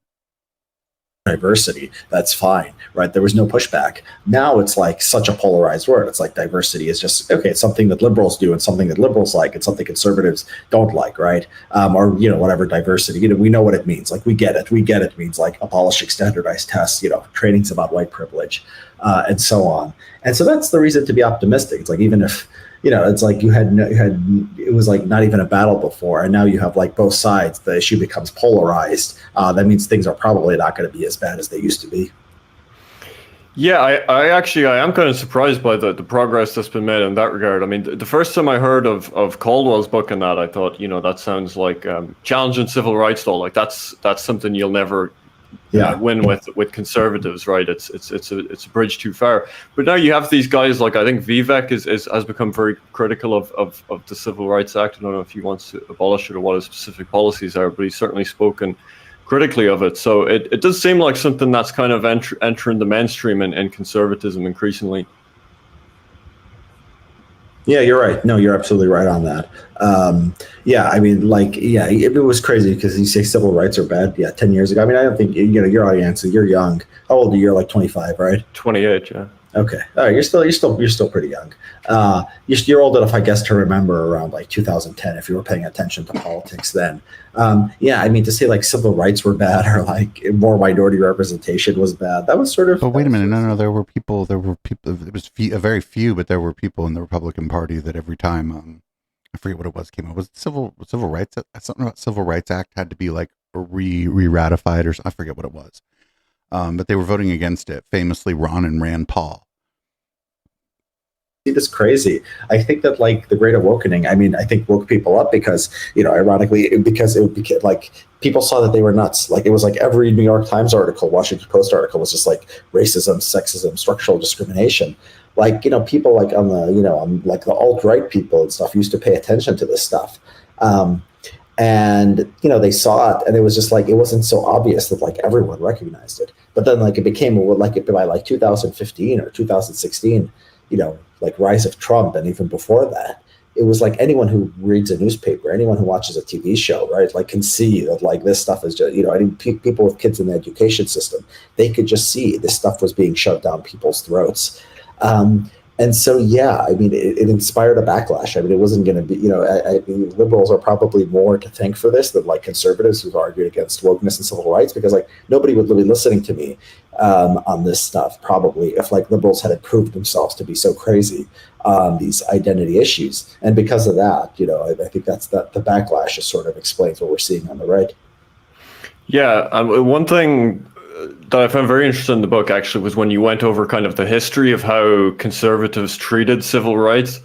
Diversity, that's fine, right? There was no pushback. Now it's such a polarized word. It's diversity is just, okay, it's something that liberals do and something that liberals like and something conservatives don't like, right? Or, whatever diversity, we know what it means. We get it. It means abolishing standardized tests, training's about white privilege, and so on. And so that's the reason to be optimistic. It's even if, it's it was not even a battle before, and now you have both sides. The issue becomes polarized. That means things are probably not going to be as bad as they used to be. Yeah, I am kind of surprised by the progress that's been made in that regard. I mean, the first time I heard of Caldwell's book and that, I thought, that sounds like challenging civil rights law. That's something you'll never win with conservatives, right? It's a bridge too far. But now you have these guys I think Vivek has become very critical of the Civil Rights Act. I don't know if he wants to abolish it or what his specific policies are, but he's certainly spoken critically of it. So it does seem like something that's kind of entering the mainstream in conservatism increasingly. Yeah, you're right. No, you're absolutely right on that. It was crazy because you say civil rights are bad. Yeah, 10 years ago. I mean, I don't think, your audience, you're young. How old are you? You're 25, right? 28, yeah. Okay. All right. You're still pretty young. You're old enough, I guess, to remember around 2010 if you were paying attention to politics then. To say civil rights were bad or more minority representation was bad. That was sort of. But wait a minute. No. There were people. It was a very few, but there were people in the Republican Party that every time, I forget what it was, came up. Was it civil rights? Something about Civil Rights Act had to be re-ratified or something. I forget what it was. But they were voting against it. Famously, Ron and Rand Paul. It's crazy. I think that the Great Awakening, I think woke people up because, ironically, because it became people saw that they were nuts. It was every New York Times article, Washington Post article was just racism, sexism, structural discrimination. People on the, on the alt-right people and stuff used to pay attention to this stuff. And they saw it, and it was just like, it wasn't so obvious that like everyone recognized it. But then like it became like it by like 2015 or 2016, like rise of Trump, and even before that, it was like anyone who reads a newspaper, anyone who watches a TV show, right, like can see that like this stuff is just, I mean, people with kids in the education system, they could just see this stuff was being shoved down people's throats. And so, yeah, I mean, it inspired a backlash. I mean, it wasn't going to be, liberals are probably more to thank for this than like conservatives who've argued against wokeness and civil rights, because like nobody would be listening to me on this stuff probably if like liberals had proved themselves to be so crazy on these identity issues. And because of that, I think that's the backlash just sort of explains what we're seeing on the right. Yeah, one thing that I found very interesting in the book actually was when you went over kind of the history of how conservatives treated civil rights.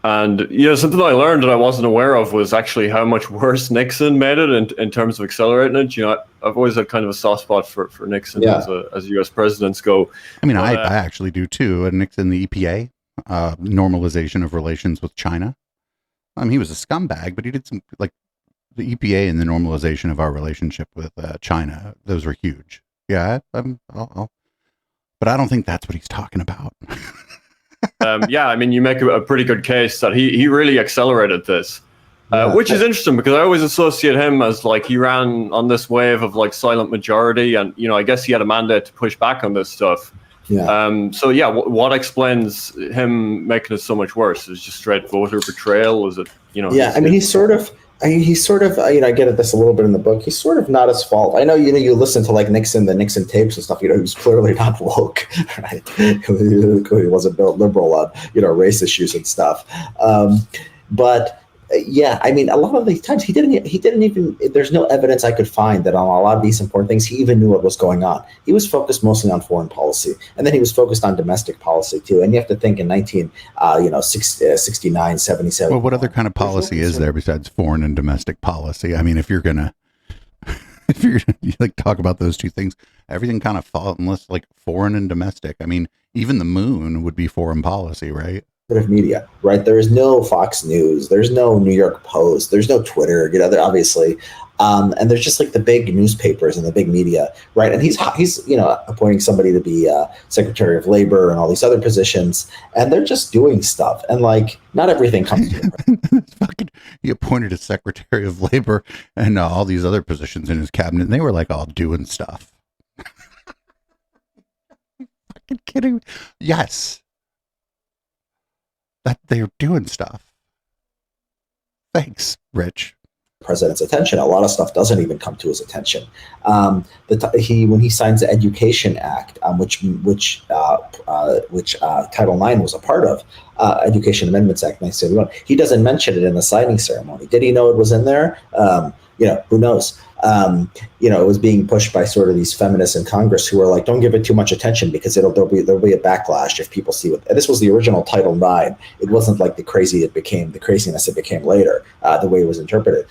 And something I learned that I wasn't aware of was actually how much worse Nixon made it in terms of accelerating it. I've always had kind of a soft spot for Nixon as U.S. presidents go. I mean, I actually do too. And Nixon, the EPA, normalization of relations with China. I mean, he was a scumbag, but he did some, like, the EPA and the normalization of our relationship with China. Those were huge. Yeah, but I don't think that's what he's talking about. Yeah, I mean, you make a pretty good case that he really accelerated this, which is interesting because I always associate him as like he ran on this wave of like silent majority, and I guess he had a mandate to push back on this stuff. Yeah. So yeah, what explains him making it so much worse? Is it just straight voter betrayal? Was it Yeah, I mean, he's sort of, I get at this a little bit in the book. He's sort of not his fault. I know, you listen to like the Nixon tapes and stuff, he was clearly not woke, right? He wasn't built liberal on, race issues and stuff. But yeah, I mean, a lot of these times he didn't even, there's no evidence I could find that on a lot of these important things, he even knew what was going on. He was focused mostly on foreign policy, and then he was focused on domestic policy too. And you have to think in 69, 77. Well, what other kind of policy is there besides foreign and domestic policy? I mean, if you're gonna like talk about those two things, everything kind of falls unless like foreign and domestic. I mean, even the moon would be foreign policy, right? Of media, right? There is no Fox News, there's no New York Post, there's no Twitter, there obviously, and there's just like the big newspapers and the big media, right? And he's appointing somebody to be Secretary of Labor and all these other positions, and they're just doing stuff, and like not everything comes to him. He appointed a Secretary of Labor and all these other positions in his cabinet, and they were like all doing stuff. Fucking kidding? Yes. That they're doing stuff. Thanks, Rich. President's attention. A lot of stuff doesn't even come to his attention. When he signs the Education Act, which Title IX was a part of, Education Amendments Act 1971, he doesn't mention it in the signing ceremony. Did he know it was in there? Who knows? It was being pushed by sort of these feminists in Congress who were like, don't give it too much attention because there'll be a backlash if people see what. And this was the original Title IX. It wasn't like the craziness it became later, the way it was interpreted.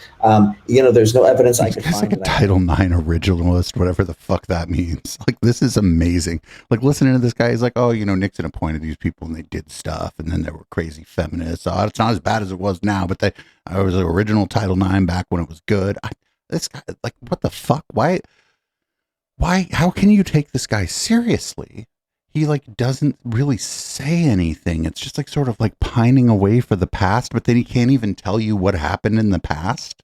There's no evidence I could find. Like a Title IX originalist, whatever the fuck that means. Like, this is amazing. Like, listening to this guy, he's like, oh, Nixon appointed these people and they did stuff, and then there were crazy feminists. Oh, it's not as bad as it was now, but it was the original Title IX back when it was good. This guy, like, what the fuck? Why, how can you take this guy seriously? He like doesn't really say anything. It's just like sort of like pining away for the past, but then he can't even tell you what happened in the past.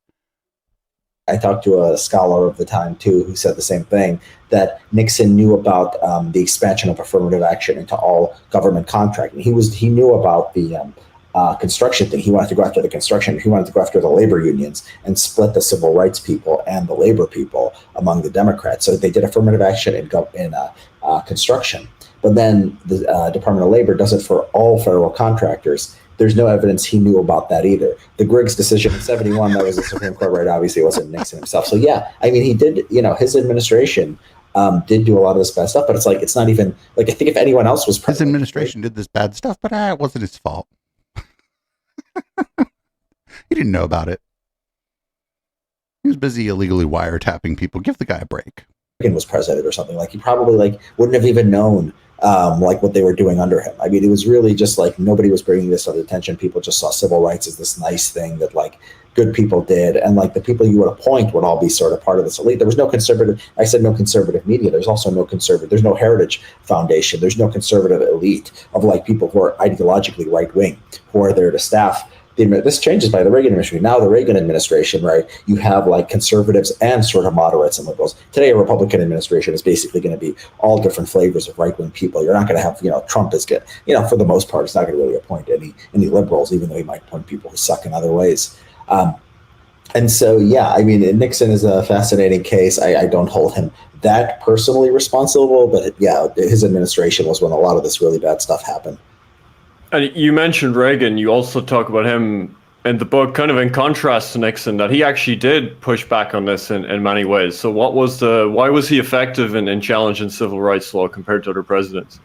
I talked to a scholar of the time too, who said the same thing, that Nixon knew about the expansion of affirmative action into all government contracting. He knew about the construction thing. He wanted to go after the construction. He wanted to go after the labor unions and split the civil rights people and the labor people among the Democrats. So they did affirmative action in construction. But then the Department of Labor does it for all federal contractors. There's no evidence he knew about that either. The Griggs decision in 71, that was the Supreme Court, right? Obviously, it wasn't Nixon himself. So yeah, I mean, he did, his administration did do a lot of this bad stuff, but it's like, it's not even, like, I think if anyone else was president. His administration did this bad stuff, but it wasn't his fault. He didn't know about it. He was busy illegally wiretapping people. Give the guy a break. Was president or something, like he probably like wouldn't have even known like what they were doing under him. I mean, it was really just like nobody was bringing this to attention. People just saw civil rights as this nice thing that like good people did, and like the people you would appoint would all be sort of part of this elite. There was no conservative. I said no conservative media. There's also no conservative. There's no Heritage Foundation. There's no conservative elite of like people who are ideologically right wing who are there to staff. This changes by the Reagan administration. Now the Reagan administration, right? You have like conservatives and sort of moderates and liberals. Today, a Republican administration is basically going to be all different flavors of right-wing people. You're not going to have, Trump is good. For the most part, it's not going to really appoint any liberals, even though he might appoint people who suck in other ways. And so, yeah, I mean, Nixon is a fascinating case. I don't hold him that personally responsible, but yeah, his administration was when a lot of this really bad stuff happened. And you mentioned Reagan. You also talk about him in the book, kind of in contrast to Nixon, that he actually did push back on this in many ways. So why was he effective in challenging civil rights law compared to other presidents?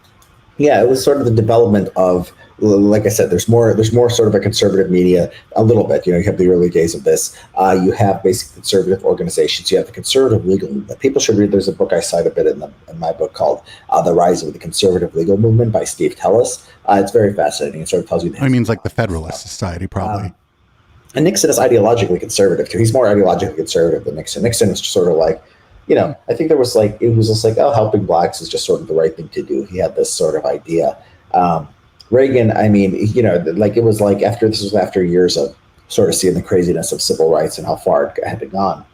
Yeah, it was sort of the development of, like I said, there's more sort of a conservative media, a little bit. You have the early days of this. You have basic conservative organizations. You have the conservative legal movement. People should read. There's a book I cite a bit in my book called "The Rise of the Conservative Legal Movement" by Steve Tellis. It's very fascinating. It sort of tells you. It means like the Federalist Society, probably. And Nixon is ideologically conservative too. He's more ideologically conservative than Nixon. Nixon is sort of like, I think it was just like, oh, helping blacks is just sort of the right thing to do. He had this sort of idea. Reagan, I mean, like it was like this was after years of sort of seeing the craziness of civil rights and how far it had gone.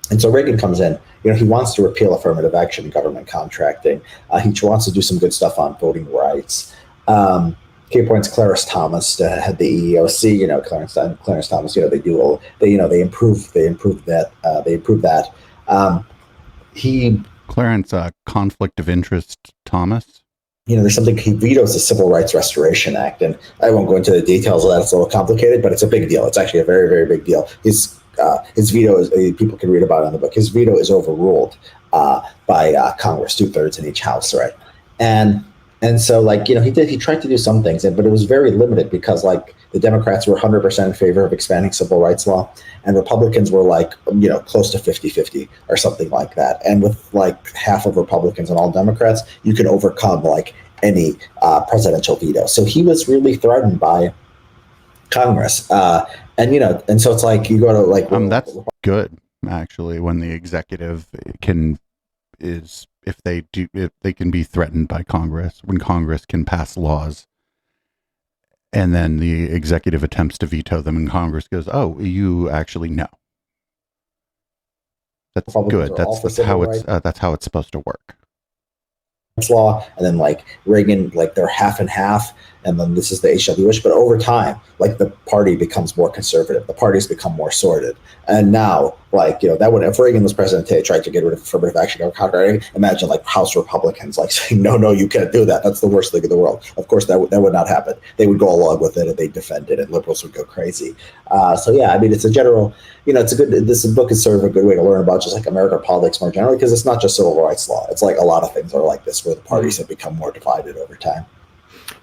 And so Reagan comes in, he wants to repeal affirmative action in government contracting. He wants to do some good stuff on voting rights. He appoints Clarence Thomas to head the EEOC. Clarence Thomas, they improve that. Clarence, conflict of interest, Thomas. There's something, he vetoes the Civil Rights Restoration Act, and I won't go into the details of that. It's a little complicated, but it's a big deal. It's actually a very, very big deal. His veto is, people can read about it in the book. His veto is overruled by Congress, 2/3 in each house, right? And so, he tried to do some things, but it was very limited because, the Democrats were 100% in favor of expanding civil rights law, and Republicans were, close to 50-50 or something like that. And with, half of Republicans and all Democrats, you can overcome, any presidential veto. So he was really threatened by Congress. And so it's like you go to, that's good, actually, when the executive if they can be threatened by Congress, when Congress can pass laws and then the executive attempts to veto them and Congress goes, oh, you actually know. That's good. That's how it's supposed to work. Law, and then Reagan, they're half and half, and then this is the HW-ish, but over time, the party becomes more conservative, the parties become more sorted, and now, that would, if Reagan was president today, tried to get rid of affirmative action or contrary, imagine House Republicans saying, no, you can't do that, that's the worst thing in the world. Of course, that would not happen. They would go along with it, and they'd defend it, and liberals would go crazy. So yeah, I mean, it's a general, this book is sort of a good way to learn about just American politics more generally, because it's not just civil rights law. It's a lot of things are like this, where the parties have become more divided over time.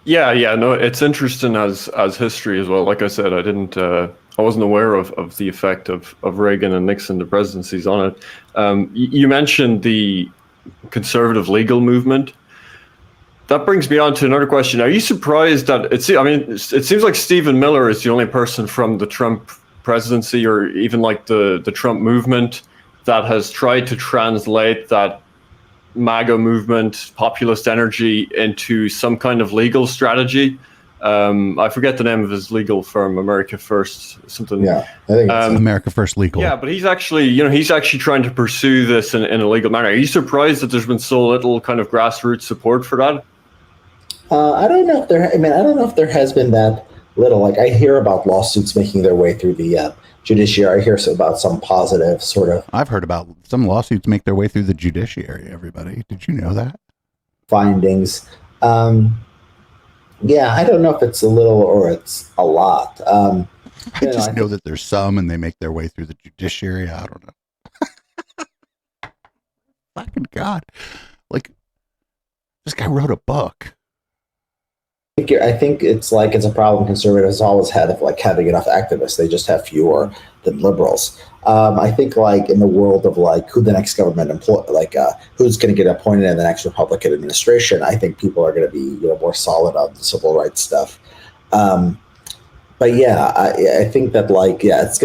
Yeah, no, it's interesting as history as well. Like I said, I wasn't aware of the effect of Reagan and Nixon, the presidencies on it. You mentioned the conservative legal movement. That brings me on to another question. Are you surprised that it seems like Stephen Miller is the only person from the Trump presidency or even the Trump movement that has tried to translate that MAGA movement, populist energy, into some kind of legal strategy? I forget the name of his legal firm, America First, something. Yeah, I think it's America First Legal. Yeah, but he's actually trying to pursue this in a legal manner. Are you surprised that there's been so little kind of grassroots support for that? I don't know if there has been that little. I hear about lawsuits making their way through the judiciary. I hear about some positive sort of. I've heard about some lawsuits make their way through the judiciary. Everybody, did you know that? Findings. Yeah, I don't know if it's a little or it's a lot. I just know that there's some, and they make their way through the judiciary. I don't know. Fucking God, this guy wrote a book. I think it's a problem conservatives always had of like having enough activists. They just have fewer than liberals. I think like in the world of like who the next government who's going to get appointed in the next Republican administration, I think people are going to be more solid on the civil rights stuff. But yeah, I think that it's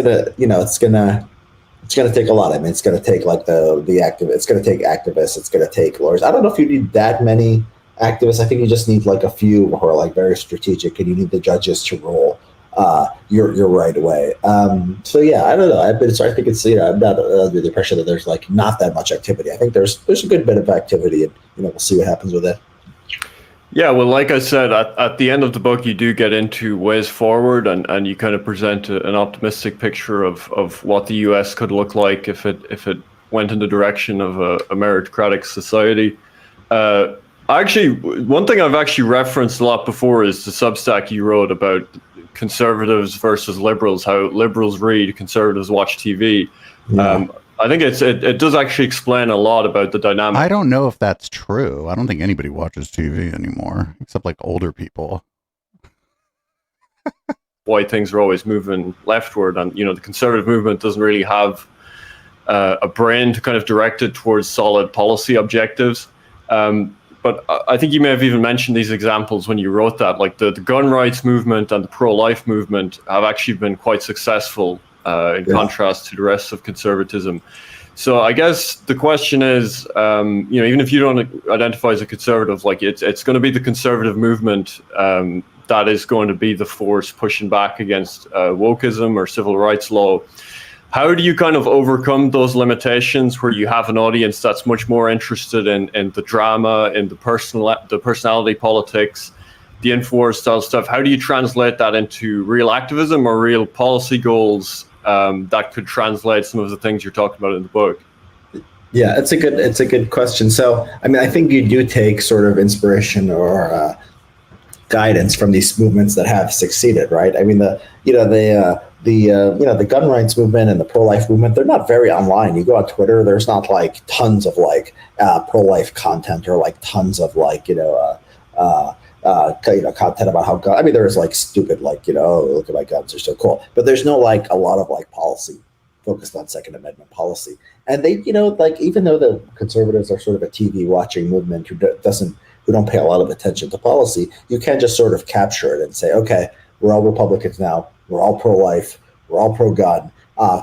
gonna take a lot. I mean, it's gonna take like the active. It's gonna take activists. It's gonna take lawyers. I don't know if you need that many activists. I think you just need like a few who are like very strategic, and you need the judges to rule your right away. So yeah, I don't know. I think it's I'm not under the impression that there's like not that much activity. I think there's a good bit of activity, and we'll see what happens with it. Yeah, well, like I said, at the end of the book, you do get into ways forward, and you kind of present an optimistic picture of what the U.S. could look like if it went in the direction of a meritocratic society. Actually, one thing I've actually referenced a lot before is the Substack you wrote about conservatives versus liberals, how liberals read, conservatives watch TV. Yeah. I think it does actually explain a lot about the dynamic. I don't know if that's true. I don't think anybody watches TV anymore, except like older people. Why things are always moving leftward, and the conservative movement doesn't really have a brain to kind of direct it towards solid policy objectives. But I think you may have even mentioned these examples when you wrote that, like the gun rights movement and the pro-life movement have actually been quite successful. In contrast to the rest of conservatism. So I guess the question is, even if you don't identify as a conservative, like it's going to be the conservative movement that is going to be the force pushing back against wokeism or civil rights law. How do you kind of overcome those limitations where you have an audience that's much more interested in the drama, in the personality politics, the InfoWars style stuff? How do you translate that into real activism or real policy goals that could translate some of the things you're talking about in the book? Yeah, it's a good question. So, I mean, I think you do take sort of inspiration or guidance from these movements that have succeeded, right? I mean, the gun rights movement and the pro-life movement, they're not very online. You go on Twitter, there's not like tons of like pro-life content or like tons of like content about how gun. I mean, there's like stupid, like, look at my guns, they're so cool. But there's no like a lot of like policy focused on Second Amendment policy. And they, like, even though the conservatives are sort of a TV watching movement who don't pay a lot of attention to policy, you can just sort of capture it and say, okay, we're all Republicans now. We're all pro-life. We're all pro-gun.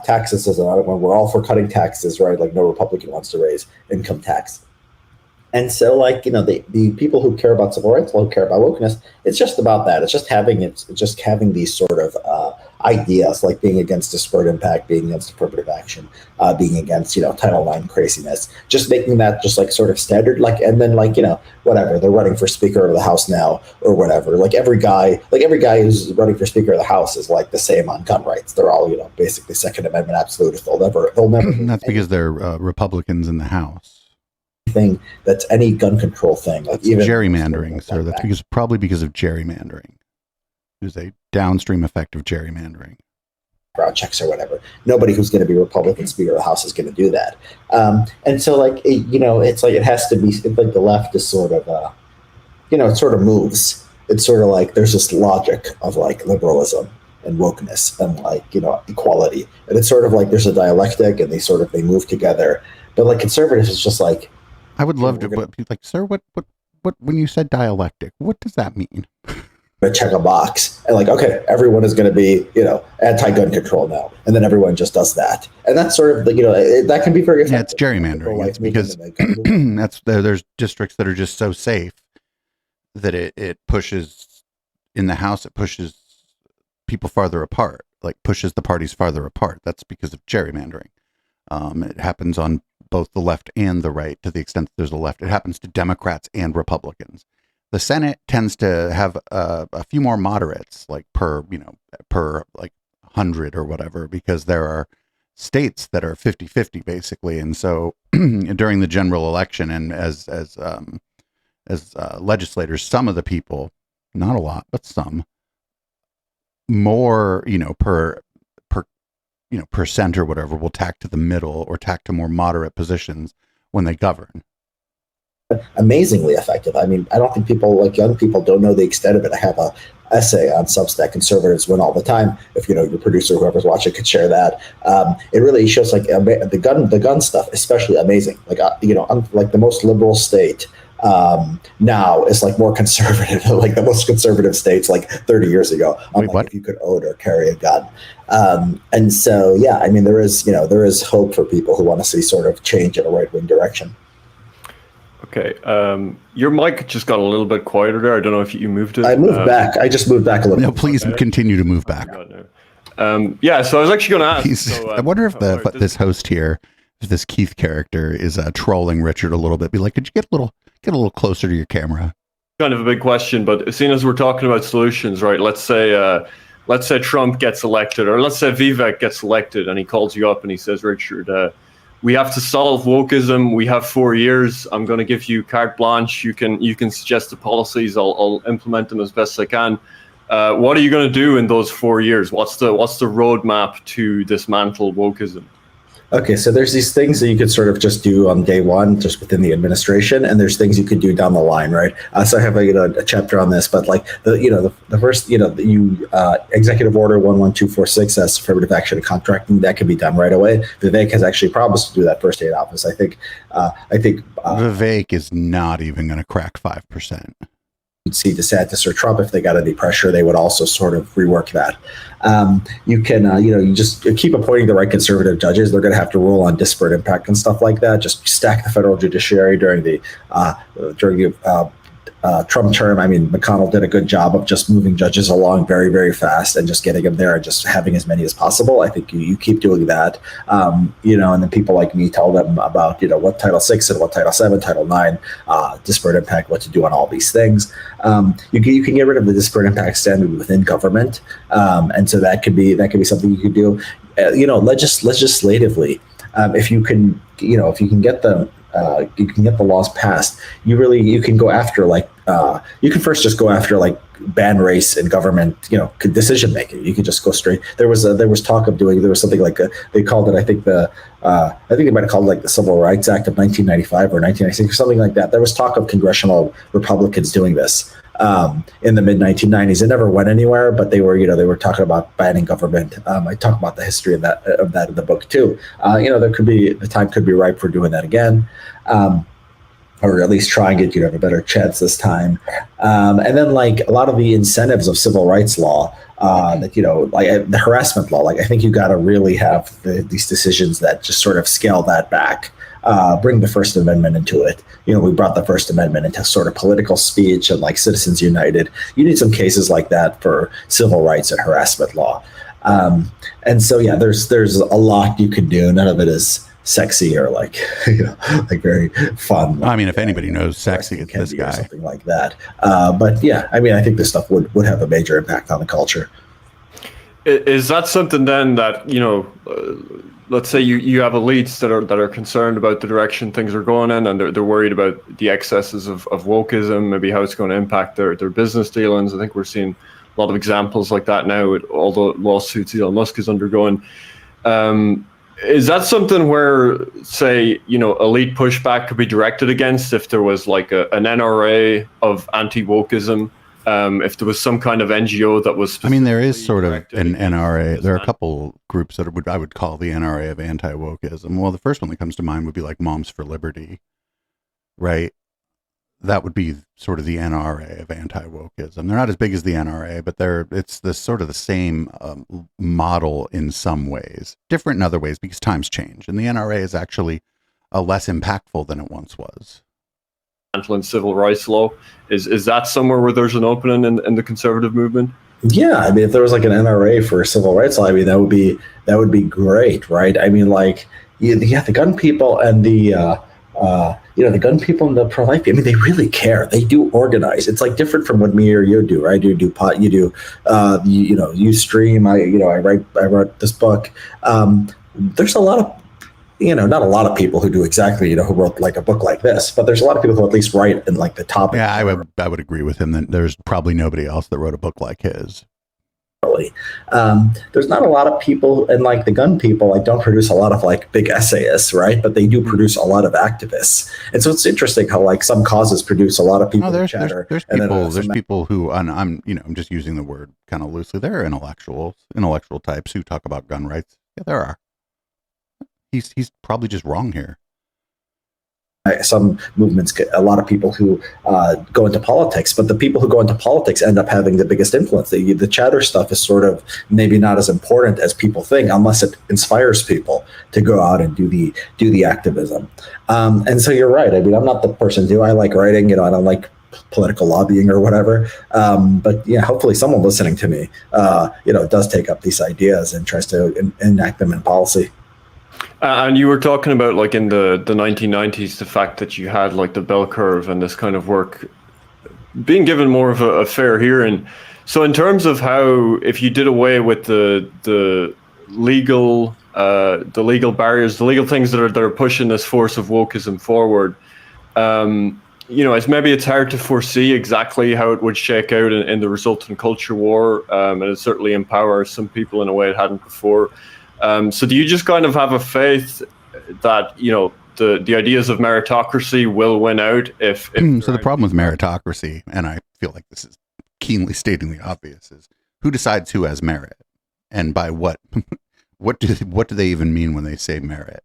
Taxes is another one. We're all for cutting taxes, right? Like no Republican wants to raise income tax. And so, like, the people who care about civil rights, who care about wokeness, it's just about that. It's just having these sort of ideas, like being against disparate impact, being against affirmative action, being against, Title IX craziness, just making that just like sort of standard, like, and then like, whatever, they're running for Speaker of the House now or whatever. Like every guy who's running for Speaker of the House is like the same on gun rights. They're all, basically Second Amendment absolutists. They'll never. That's because they're Republicans in the House. Thing that's any gun control thing, like even gerrymandering, sir. That's probably because of gerrymandering. There's a downstream effect of gerrymandering. Projects or whatever. Nobody who's going to be Republican Speaker of the House is going to do that. And so, like, it's like it has to be like the left is sort of, it sort of moves. It's sort of like there's this logic of like liberalism and wokeness and like equality, and it's sort of like there's a dialectic, and they move together. But like conservatives, it's just like. I would love to, but like, sir, what, when you said dialectic, what does that mean? Check a box and like, okay, everyone is going to be, anti-gun control now. And then everyone just does that. And that's sort of, that can be very effective. Yeah, it's gerrymandering. It's because there's districts that are just so safe that it pushes, in the House, it pushes people farther apart, like pushes the parties farther apart. That's because of gerrymandering. It happens on both the left and the right, to the extent that there's a left. It happens to Democrats and Republicans. The Senate tends to have a few more moderates, like per like 100 or whatever, because there are states that are 50-50 basically. And so during the general election, and as legislators, some of the people, not a lot, but some, more, per cent or whatever, will tack to the middle or tack to more moderate positions when they govern. amazingly effective. I mean, I don't think people, like young people, don't know the extent of it. I have a essay on Substack, Conservatives Win All the Time. If your producer, whoever's watching, could share that. It really shows like the gun stuff, especially amazing. Like like the most liberal state now is like more conservative, like the most conservative states like 30 years ago. Like if you could own or carry a gun. And so, yeah, I mean, there is hope for people who want to see sort of change in a right-wing direction. Okay. Your mic just got a little bit quieter there. I don't know if you moved it. I moved back. I just moved back a little. No, please continue to move back. Yeah, so I was actually going to ask. I wonder if this host here, this Keith character, is trolling Richard a little bit. Be like, could you get a little closer to your camera? Kind of a big question, but seeing as we're talking about solutions, right? Let's say Trump gets elected, or let's say Vivek gets elected, and he calls you up and he says, Richard, we have to solve wokeism. We have 4 years. I'm going to give you carte blanche. You can suggest the policies. I'll implement them as best I can. What are you going to do in those 4 years? What's the roadmap to dismantle wokeism? Okay, so there's these things that you could sort of just do on day one, just within the administration, and there's things you could do down the line, right? So I have a chapter on this, but like the first, Executive Order 11246, that's affirmative action and contracting, that can be done right away. Vivek has actually promised to do that first day in office. I think Vivek is not even going to crack 5%. You'd see DeSantis or Trump, if they got any pressure, they would also sort of rework that. You can, you just keep appointing the right conservative judges. They're going to have to rule on disparate impact and stuff like that. Just stack the federal judiciary during the Trump term. I mean, McConnell did a good job of just moving judges along very, very fast and just getting them there and just having as many as possible. I think you keep doing that, and then people like me tell them about, what Title VI and what Title VII, Title IX, disparate impact, what to do on all these things. You can get rid of the disparate impact standard within government. And so that could be something you could do, legislatively. If you can get the laws passed, you can go after you can first just go after ban race in government, decision making. You could just go straight. There was talk of doing, there was something like they called it, I think they might have called it the Civil Rights Act of 1995 or 1996 or something like that. There was talk of congressional Republicans doing this in the mid 1990s. It never went anywhere, but they were talking about banning government. I talk about the history of that in the book too. The time could be ripe for doing that again. Or at least trying it, have a better chance this time. And then a lot of the incentives of civil rights law, the harassment law, I think you got to really have these decisions that just sort of scale that back, bring the First Amendment into it. We brought the First Amendment into sort of political speech and Citizens United. You need some cases like that for civil rights and harassment law. And so, yeah, there's a lot you can do. None of it is sexy or very fun. I mean, if anybody knows sexy, it's this guy. Or something like that. But yeah, I mean, I think this stuff would have a major impact on the culture. Is that something then that, let's say you have elites that are concerned about the direction things are going in, and they're worried about the excesses of wokeism, maybe how it's going to impact their business dealings. I think we're seeing a lot of examples like that now with all the lawsuits Elon Musk is undergoing. Is that something where, say, elite pushback could be directed against if there was an NRA of anti-wokeism, if there was some kind of NGO that was? I mean, there is sort of an NRA. There are a couple groups that I would call the NRA of anti-wokeism. Well, the first one that comes to mind would be Moms for Liberty, right? That would be sort of the NRA of anti-wokeism. They're not as big as the NRA, but it's the sort of the same model in some ways, different in other ways because times change, and the NRA is actually less impactful than it once was. And civil rights law, is that somewhere where there's an opening in the conservative movement? Yeah, I mean, if there was an NRA for civil rights law, I mean, that would be great, right? I mean, the gun people and the the gun people and the pro-life, I mean, they really care. They do organize. It's different from what me or you do, right? You do pot, you do, you stream. I wrote this book. There's a lot of, not a lot of people who do exactly, who wrote a book like this, but there's a lot of people who at least write in the topic. Yeah, I would agree with him that there's probably nobody else that wrote a book like his. ultimately. There's not a lot of people, and like the gun people, like don't produce a lot of like big essayists, right? But they do produce a lot of activists, and so it's interesting how like some causes produce a lot of people. There's people who, and I'm just using the word kind of loosely. There are intellectual types who talk about gun rights. Yeah, there are. He's probably just wrong here. Some movements get a lot of people who go into politics, but the people who go into politics end up having the biggest influence. The chatter stuff is sort of maybe not as important as people think, unless it inspires people to go out and do the activism. And so you're right. I mean, I'm not the person. Do I like writing? I don't like political lobbying or whatever. But yeah, hopefully someone listening to me, does take up these ideas and tries to enact them in policy. And you were talking about like in the 1990s, the fact that you had like the bell curve and this kind of work being given more of a fair hearing. So in terms of how, if you did away with the legal barriers, the legal things that are pushing this force of wokeism forward, it's hard to foresee exactly how it would shake out in the resultant culture war, and it certainly empowers some people in a way it hadn't before. So do you just kind of have a faith that, the ideas of meritocracy will win out if so the problem with meritocracy, and I feel like this is keenly stating the obvious, is who decides who has merit, and by what? what do they even mean when they say merit?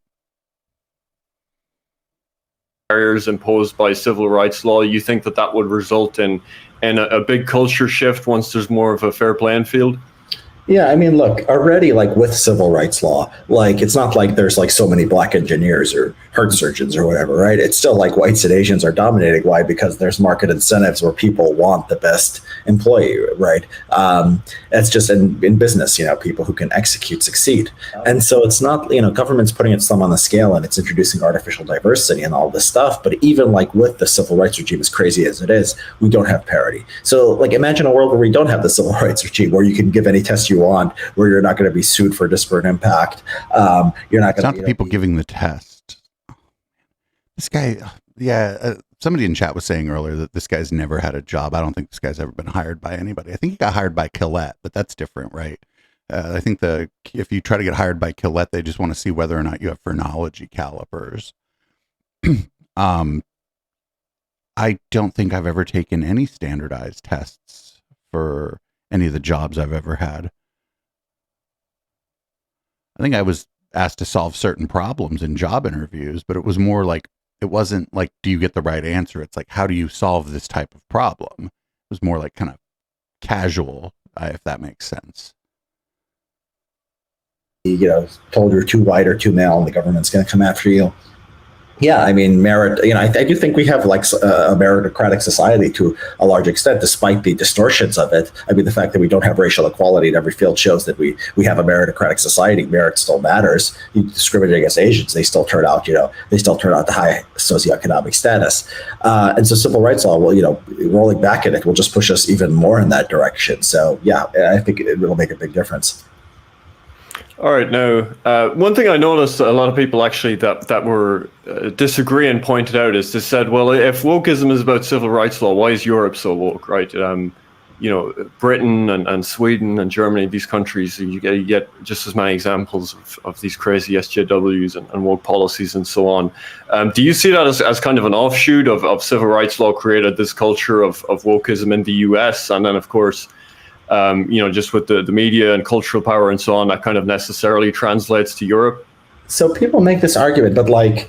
Barriers imposed by civil rights law, you think that would result in a big culture shift once there's more of a fair playing field? Yeah, I mean, look, already like with civil rights law, like it's not like there's like so many black engineers or heart surgeons or whatever, right? It's still like whites and Asians are dominating. Why? Because there's market incentives where people want the best employee, right? That's just in business, people who can execute succeed. And so it's not, government's putting its thumb on the scale and it's introducing artificial diversity and all this stuff. But even like with the civil rights regime, as crazy as it is, we don't have parity. So like imagine a world where we don't have the civil rights regime, where you can give any test you want, where you're not going to be sued for disparate impact. You're not going to. It's not the people giving the test. This guy, somebody in chat was saying earlier that this guy's never had a job. I don't think this guy's ever been hired by anybody. I think he got hired by Colette, but that's different, right? I think if you try to get hired by Colette, they just want to see whether or not you have phrenology calipers. I don't think I've ever taken any standardized tests for any of the jobs I've ever had. I think I was asked to solve certain problems in job interviews, but it was more like, it wasn't like, do you get the right answer? It's like, how do you solve this type of problem? It was more like kind of casual, if that makes sense. Told you're too white or too male and the government's going to come after you. Yeah, I mean, merit, I do think we have like a meritocratic society to a large extent, despite the distortions of it. I mean, the fact that we don't have racial equality in every field shows that we have a meritocratic society. Merit still matters. You discriminate against Asians, they still turn out, they still turn out to high socioeconomic status. And so civil rights law will, rolling back at it will just push us even more in that direction. So yeah, I think it will make a big difference. All right. Now, one thing I noticed a lot of people actually that were disagreeing pointed out is they said, well, if wokeism is about civil rights law, why is Europe so woke, right? Britain and Sweden and Germany, these countries, you get just as many examples of these crazy SJWs and woke policies and so on. Do you see that as kind of an offshoot of civil rights law created this culture of wokeism in the US? And then, of course, just with the media and cultural power and so on, that kind of necessarily translates to Europe? So people make this argument, but like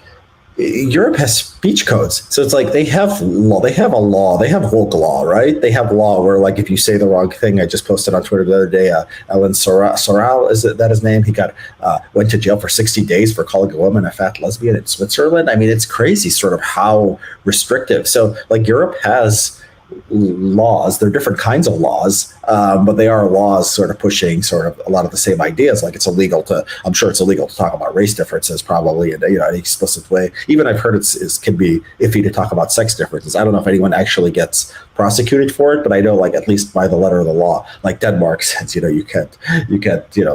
Europe has speech codes. So it's like they have law, they have woke law, right? They have law where like if you say the wrong thing, I just posted on Twitter the other day, Ellen Soral, is that his name? He went to jail for 60 days for calling a woman a fat lesbian in Switzerland. I mean, it's crazy sort of how restrictive. So like Europe has laws. They're different kinds of laws, but they are laws sort of pushing sort of a lot of the same ideas. Like I'm sure it's illegal to talk about race differences probably in an explicit way. Even I've heard it can be iffy to talk about sex differences. I don't know if anyone actually gets prosecuted for it, but I know like at least by the letter of the law, like Denmark says, you can't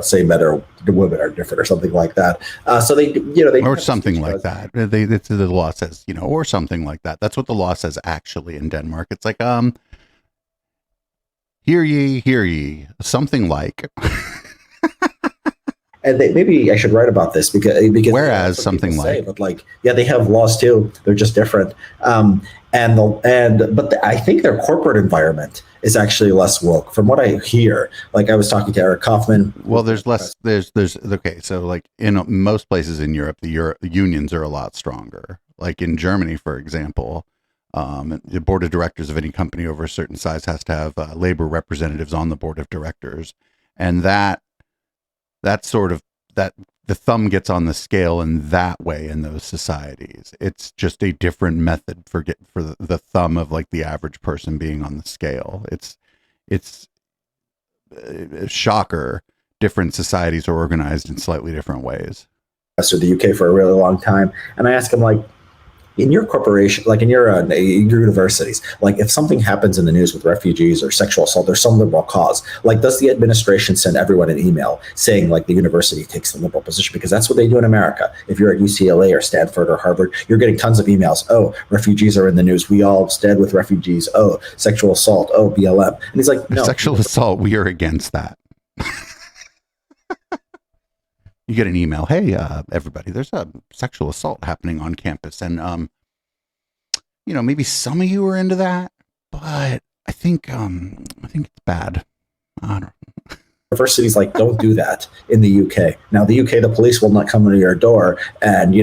say men or women are different or something like that. So they or something like that. The law says, or something like that. That's what the law says actually in Denmark. It's like, Hear ye, something like. And maybe I should write about this because Whereas something like, but like, yeah, they have laws too. They're just different. I think their corporate environment is actually less woke from what I hear. Like I was talking to Eric Kaufman. Well, there's less, okay. So like in most places in Europe, the unions are a lot stronger. Like in Germany, for example, the board of directors of any company over a certain size has to have labor representatives on the board of directors. And that's sort of that the thumb gets on the scale in that way in those societies. It's just a different method for the thumb of like the average person being on the scale. It's a shocker. Different societies are organized in slightly different ways. Or the UK for a really long time, and I ask him like, in your corporation, like in your universities, like if something happens in the news with refugees or sexual assault, there's some liberal cause. Like, does the administration send everyone an email saying like the university takes the liberal position? Because that's what they do in America. If you're at UCLA or Stanford or Harvard, you're getting tons of emails. Oh, refugees are in the news. We all stand with refugees. Oh, sexual assault. Oh, BLM. And he's like, no. Sexual assault, we are against that. You get an email, hey, everybody, there's a sexual assault happening on campus. And, maybe some of you are into that, but I think it's bad. I don't know. Universities like don't do that in the UK. Now, the UK, the police will not come to your door and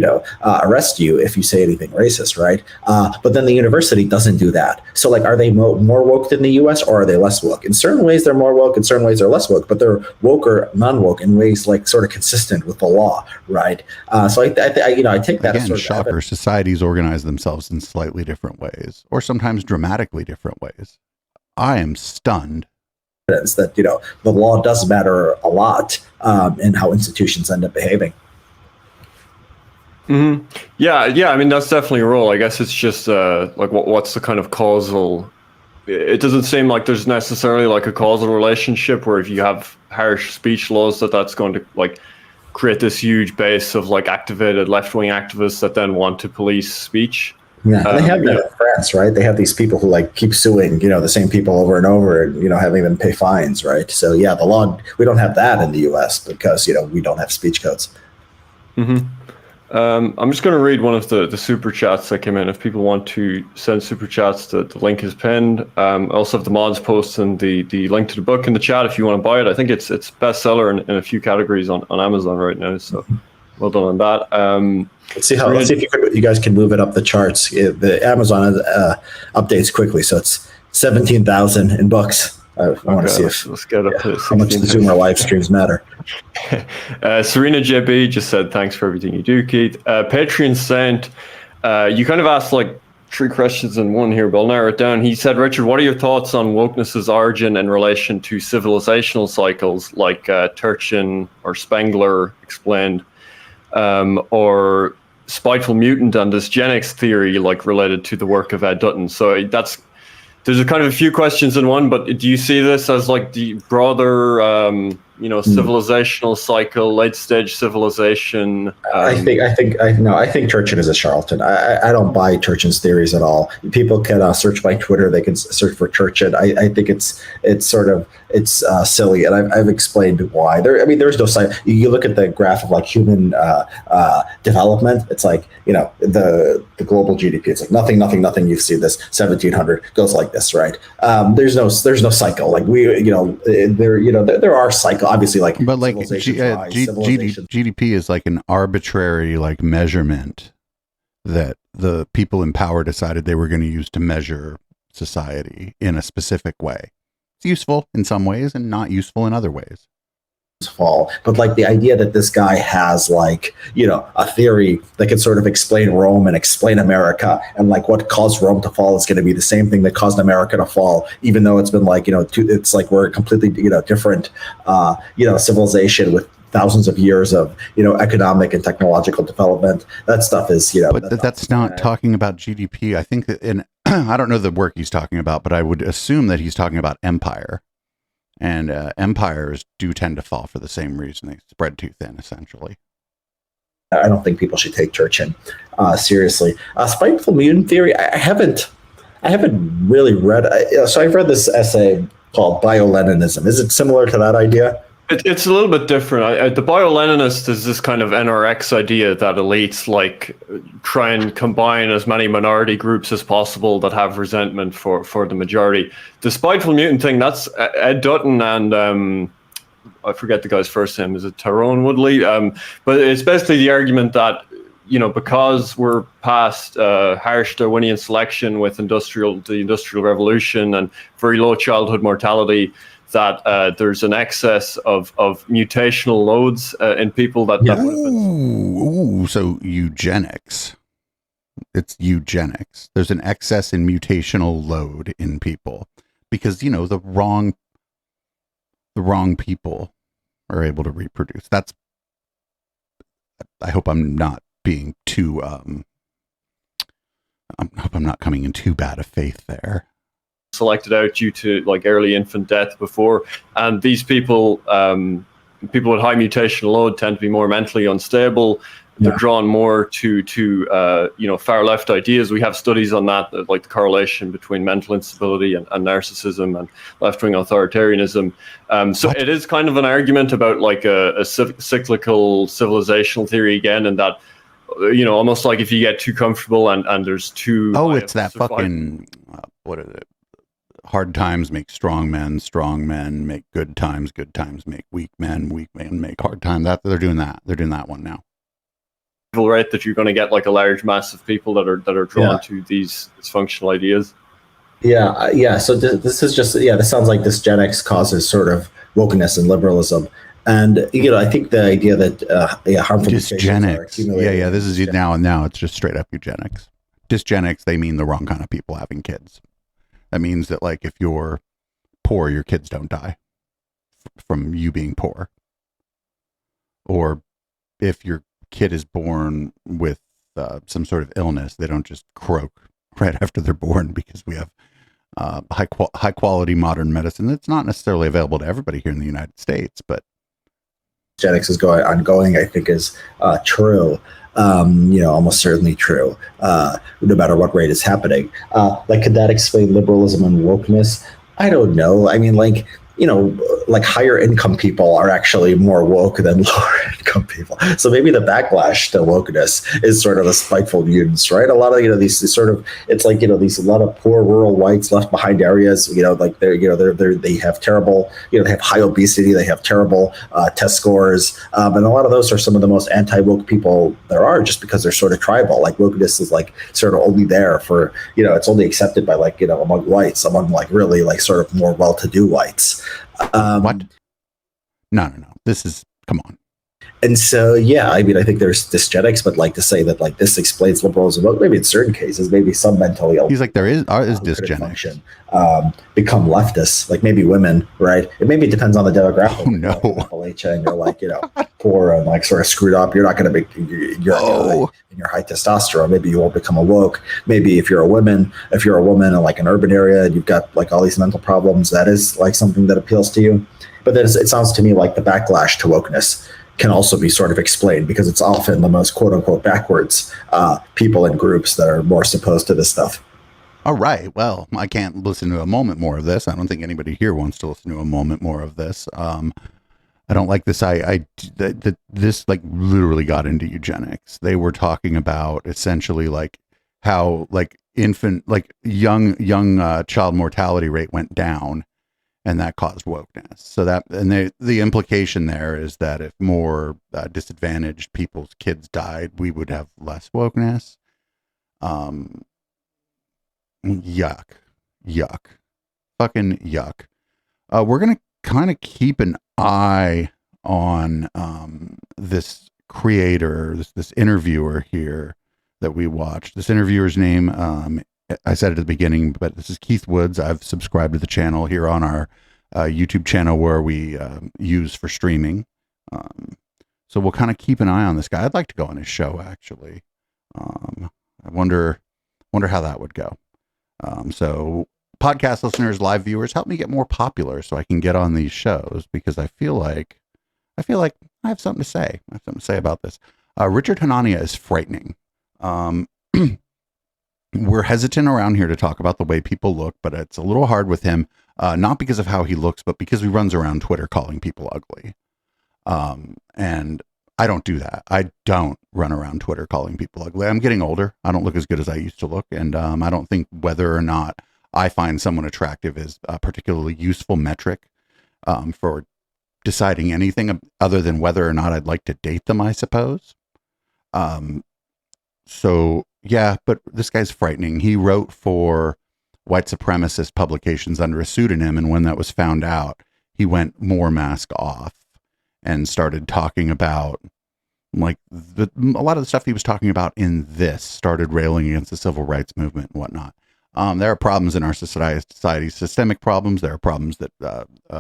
arrest you if you say anything racist, right? But then the university doesn't do that. So, like, are they more woke than the US, or are they less woke? In certain ways, they're more woke. In certain ways, they're less woke. But they're woke or non-woke in ways like sort of consistent with the law, right? So I take that again, as sort of shocker. evidence. Societies organize themselves in slightly different ways, or sometimes dramatically different ways. I am stunned That the law does matter a lot in how institutions end up behaving. Mm-hmm. Yeah. I mean, that's definitely a role. I guess it's just like what's the kind of causal. It doesn't seem like there's necessarily like a causal relationship where if you have harsh speech laws that's going to like create this huge base of like activated left-wing activists that then want to police speech. Yeah, they have that in France, right? They have these people who like keep suing, the same people over and over, and having them pay fines, right? So yeah, the law, we don't have that in the U.S. because we don't have speech codes. Mm-hmm. I'm just going to read one of the super chats that came in. If people want to send super chats, the link is pinned. I also have the mods post and the link to the book in the chat if you want to buy it. I think it's bestseller in a few categories on Amazon right now. So well done on that. Let's see if you guys can move it up the charts. The Amazon updates quickly, so it's 17,000 in books. I want to see let's get up to how much the Zoomer live streams matter. Serena JB just said, thanks for everything you do, Keith. Patreon Saint, you kind of asked like 3 questions in one here, but I'll narrow it down. He said, Richard, what are your thoughts on wokeness's origin in relation to civilizational cycles like Turchin or Spengler explained? Or spiteful mutant and dysgenics theory, like related to the work of Ed Dutton. So there's a kind of a few questions in one, but do you see this as like the broader, civilizational cycle, late stage civilization? I think Turchin is a charlatan. I don't buy Turchin's theories at all. People can search my Twitter. They can search for Turchin. I think it's silly, and I've explained why. There's no sign. You look at the graph of like human development. It's like the global GDP. It's like nothing. You see this 1700 goes like this, right? There's no cycle. Like there are cycles. Obviously, like, but like GDP is like an arbitrary like measurement that the people in power decided they were going to use to measure society in a specific way. It's useful in some ways and not useful in other ways. Fall, but like the idea that this guy has like a theory that can sort of explain Rome and explain America, and like what caused Rome to fall is going to be the same thing that caused America to fall, even though it's been like it's like we're a completely different civilization with thousands of years of economic and technological development. That stuff is but that's not talking about GDP. I think that I don't know the work he's talking about, but I would assume that he's talking about empire. And empires do tend to fall for the same reason. They spread too thin, essentially. I don't think people should take Turchin seriously. Spiteful mutant theory, I haven't really read. So I've read this essay called bio-Leninism. Is it similar to that idea? It's a little bit different. The bio-Leninist is this kind of NRX idea that elites like try and combine as many minority groups as possible that have resentment for the majority. The spiteful mutant thing, that's Ed Dutton and I forget the guy's first name. Is it Tyrone Woodley? But it's basically the argument that, because we're past harsh Darwinian selection with the Industrial Revolution and very low childhood mortality, that there's an excess of mutational loads in people that. So eugenics. It's eugenics. There's an excess in mutational load in people because the wrong people are able to reproduce. I hope I'm not being too. I hope I'm not coming in too bad a faith there. Selected out due to like early infant death before, and these people with high mutational load tend to be more mentally unstable. They're drawn more to far left ideas. We have studies on that, like the correlation between mental instability and narcissism and left wing authoritarianism. So it is kind of an argument about like a cyclical civilizational theory again, and that almost like if you get too comfortable and there's too it's that fucking what is it? Hard times make strong men make good times make weak men make hard times. That they're doing that one now. Right, that you're going to get like a large mass of people that are drawn to these dysfunctional ideas. So this is just this sounds like this Gen X causes sort of wokeness and liberalism. And I think the idea that harmful dysgenics. This is now it's just straight up eugenics. Dysgenics, they mean the wrong kind of people having kids. That means that like if you're poor, your kids don't die from you being poor. Or if your kid is born with some sort of illness, they don't just croak right after they're born, because we have high quality modern medicine that's not necessarily available to everybody here in the United States, but genetics is ongoing, I think is true. Almost certainly true, no matter what rate is happening. Could that explain liberalism and wokeness? I don't know. I mean, like higher income people are actually more woke than lower income people. So maybe the backlash to wokeness is sort of the spiteful mutants, right? A lot of, these sort of, it's like, these, a lot of poor rural whites left behind areas, they have terrible, they have high obesity, they have terrible test scores. And a lot of those are some of the most anti-woke people there are, just because they're sort of tribal. Like wokeness is like sort of only there for, it's only accepted by among whites, among really sort of more well-to-do whites. What? No. This is, come on. And so, I mean, I think there's dysgenics, but to say that this explains liberalism, well, maybe in certain cases, maybe some mentally ill. He's like, there is dysgenics. Become leftists, like maybe women, right? It maybe depends on the demographic. Oh, no. Appalachia, and you're poor and sort of screwed up. You're not going to be, in your high testosterone. Maybe you won't become awoke. Maybe if you're a woman in an urban area and you've got all these mental problems, that is something that appeals to you. But then it sounds to me like the backlash to wokeness can also be sort of explained, because it's often the most quote unquote backwards people and groups that are more opposed to this stuff. All right. Well, I can't listen to a moment more of this. I don't think anybody here wants to listen to a moment more of this. I don't like this. This literally got into eugenics. They were talking about essentially how infant, young child mortality rate went down, and that caused wokeness. So the implication there is that if more disadvantaged people's kids died, we would have less wokeness. Yuck, fucking yuck. We're gonna kind of keep an eye on this creator, this interviewer here that we watched. This interviewer's name, I said it at the beginning, but this is Keith Woods. I've subscribed to the channel here on our YouTube channel where we use for streaming. So we'll kind of keep an eye on this guy. I'd like to go on his show, actually. I wonder how that would go. So podcast listeners, live viewers, help me get more popular so I can get on these shows, because I feel like I have something to say. I have something to say about this. Richard Hanania is frightening. We're hesitant around here to talk about the way people look, but it's a little hard with him. not because of how he looks, but because he runs around Twitter calling people ugly. And I don't do that. I don't run around Twitter calling people ugly. I'm getting older. I don't look as good as I used to look. And I don't think whether or not I find someone attractive is a particularly useful metric for deciding anything other than whether or not I'd like to date them, I suppose. So yeah, but this guy's frightening. He wrote for white supremacist publications under a pseudonym, and when that was found out, he went more mask off and started talking about like a lot of the stuff he was talking about in this, started railing against the civil rights movement and whatnot. There are problems in our society, systemic problems. There are problems that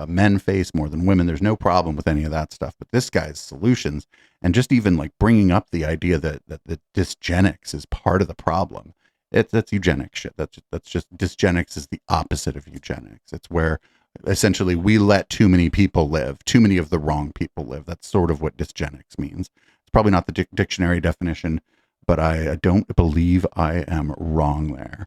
men face more than women. There's no problem with any of that stuff. But this guy's solutions, and just even like bringing up the idea that dysgenics is part of the problem. That's eugenics shit. That's just, dysgenics is the opposite of eugenics. It's where essentially we let too many people live, too many of the wrong people live. That's sort of what dysgenics means. It's probably not the dictionary definition, but I don't believe I am wrong there.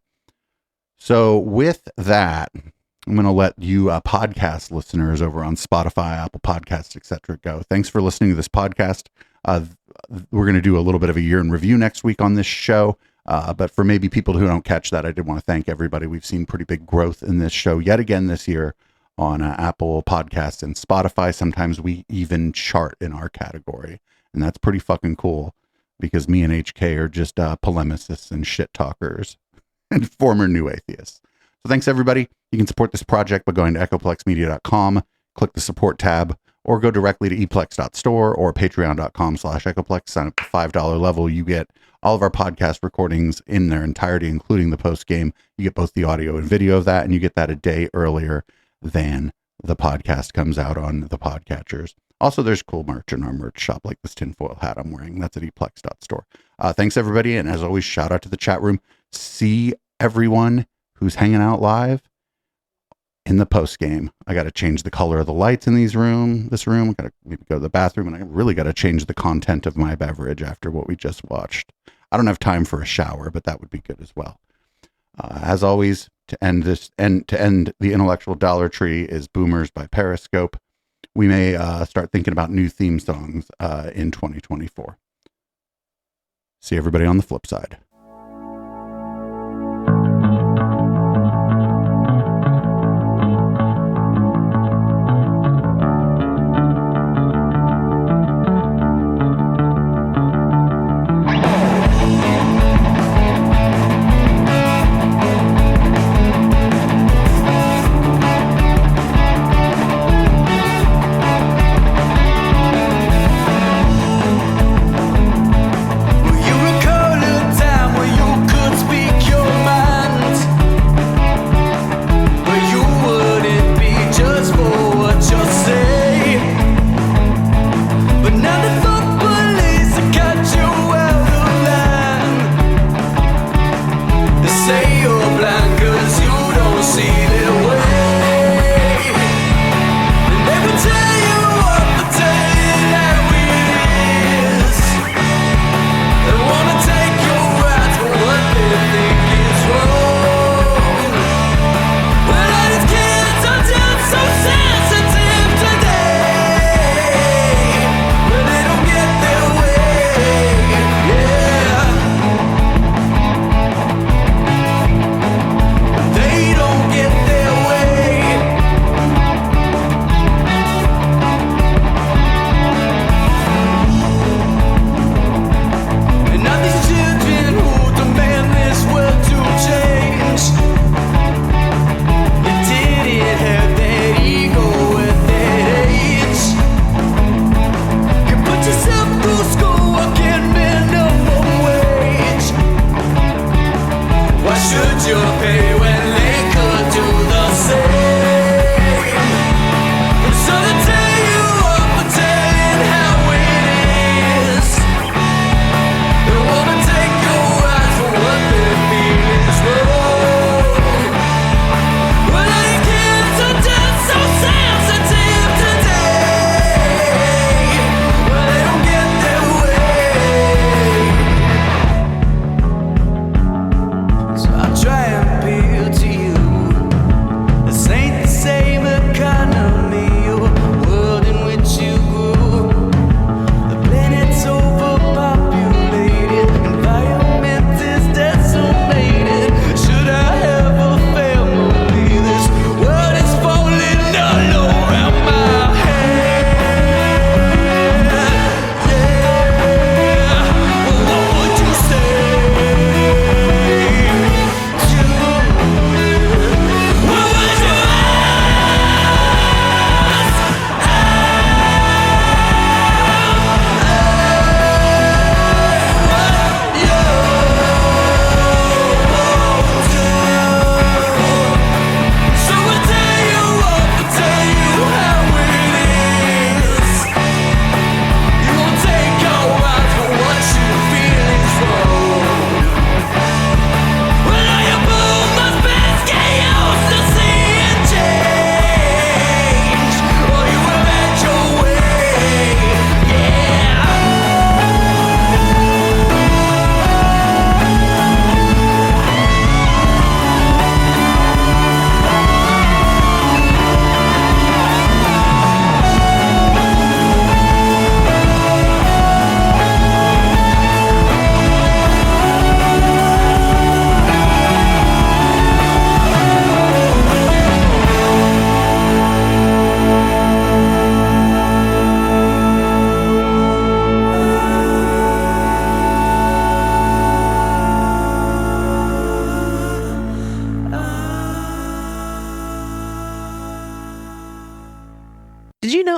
So with that, I'm going to let you podcast listeners over on Spotify, Apple Podcasts, etc. go. Thanks for listening to this podcast. We're going to do a little bit of a year in review next week on this show. But for maybe people who don't catch that, I did want to thank everybody. We've seen pretty big growth in this show yet again this year on Apple Podcasts and Spotify. Sometimes we even chart in our category. And that's pretty fucking cool because me and HK are just polemicists and shit talkers and former new atheists. So thanks, everybody. You can support this project by going to echoplexmedia.com, click the support tab, or go directly to eplex.store or patreon.com/echoplex. Sign up to $5 level. You get all of our podcast recordings in their entirety, including the post game. You get both the audio and video of that, and you get that a day earlier than the podcast comes out on the podcatchers. Also, there's cool merch in our merch shop, like this tinfoil hat I'm wearing. That's at eplex.store. Thanks, everybody. And as always, shout out to the chat room. See everyone who's hanging out live in the post game. I got to change the color of the lights in this room. I got to maybe go to the bathroom, and I really got to change the content of my beverage after what we just watched. I don't have time for a shower, but that would be good as well. As always, to end the intellectual Dollar Tree is Boomers by Periscope. We may start thinking about new theme songs in 2024. See everybody on the flip side. You recall a time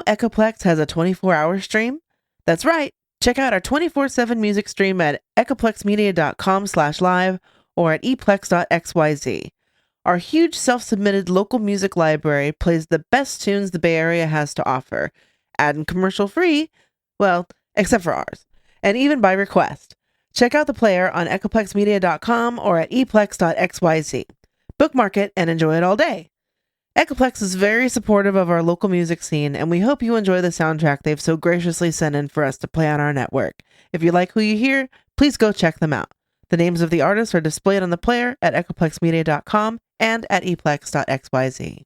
Echoplex has a 24-hour stream? That's right. Check out our 24/7 music stream at echoplexmedia.com/live or at eplex.xyz. Our huge self-submitted local music library plays the best tunes the Bay Area has to offer, and commercial free, well, except for ours, and even by request. Check out the player on echoplexmedia.com or at eplex.xyz. Bookmark it and enjoy it all day. Echoplex is very supportive of our local music scene, and we hope you enjoy the soundtrack they've so graciously sent in for us to play on our network. If you like who you hear, please go check them out. The names of the artists are displayed on the player at echoplexmedia.com and at eplex.xyz.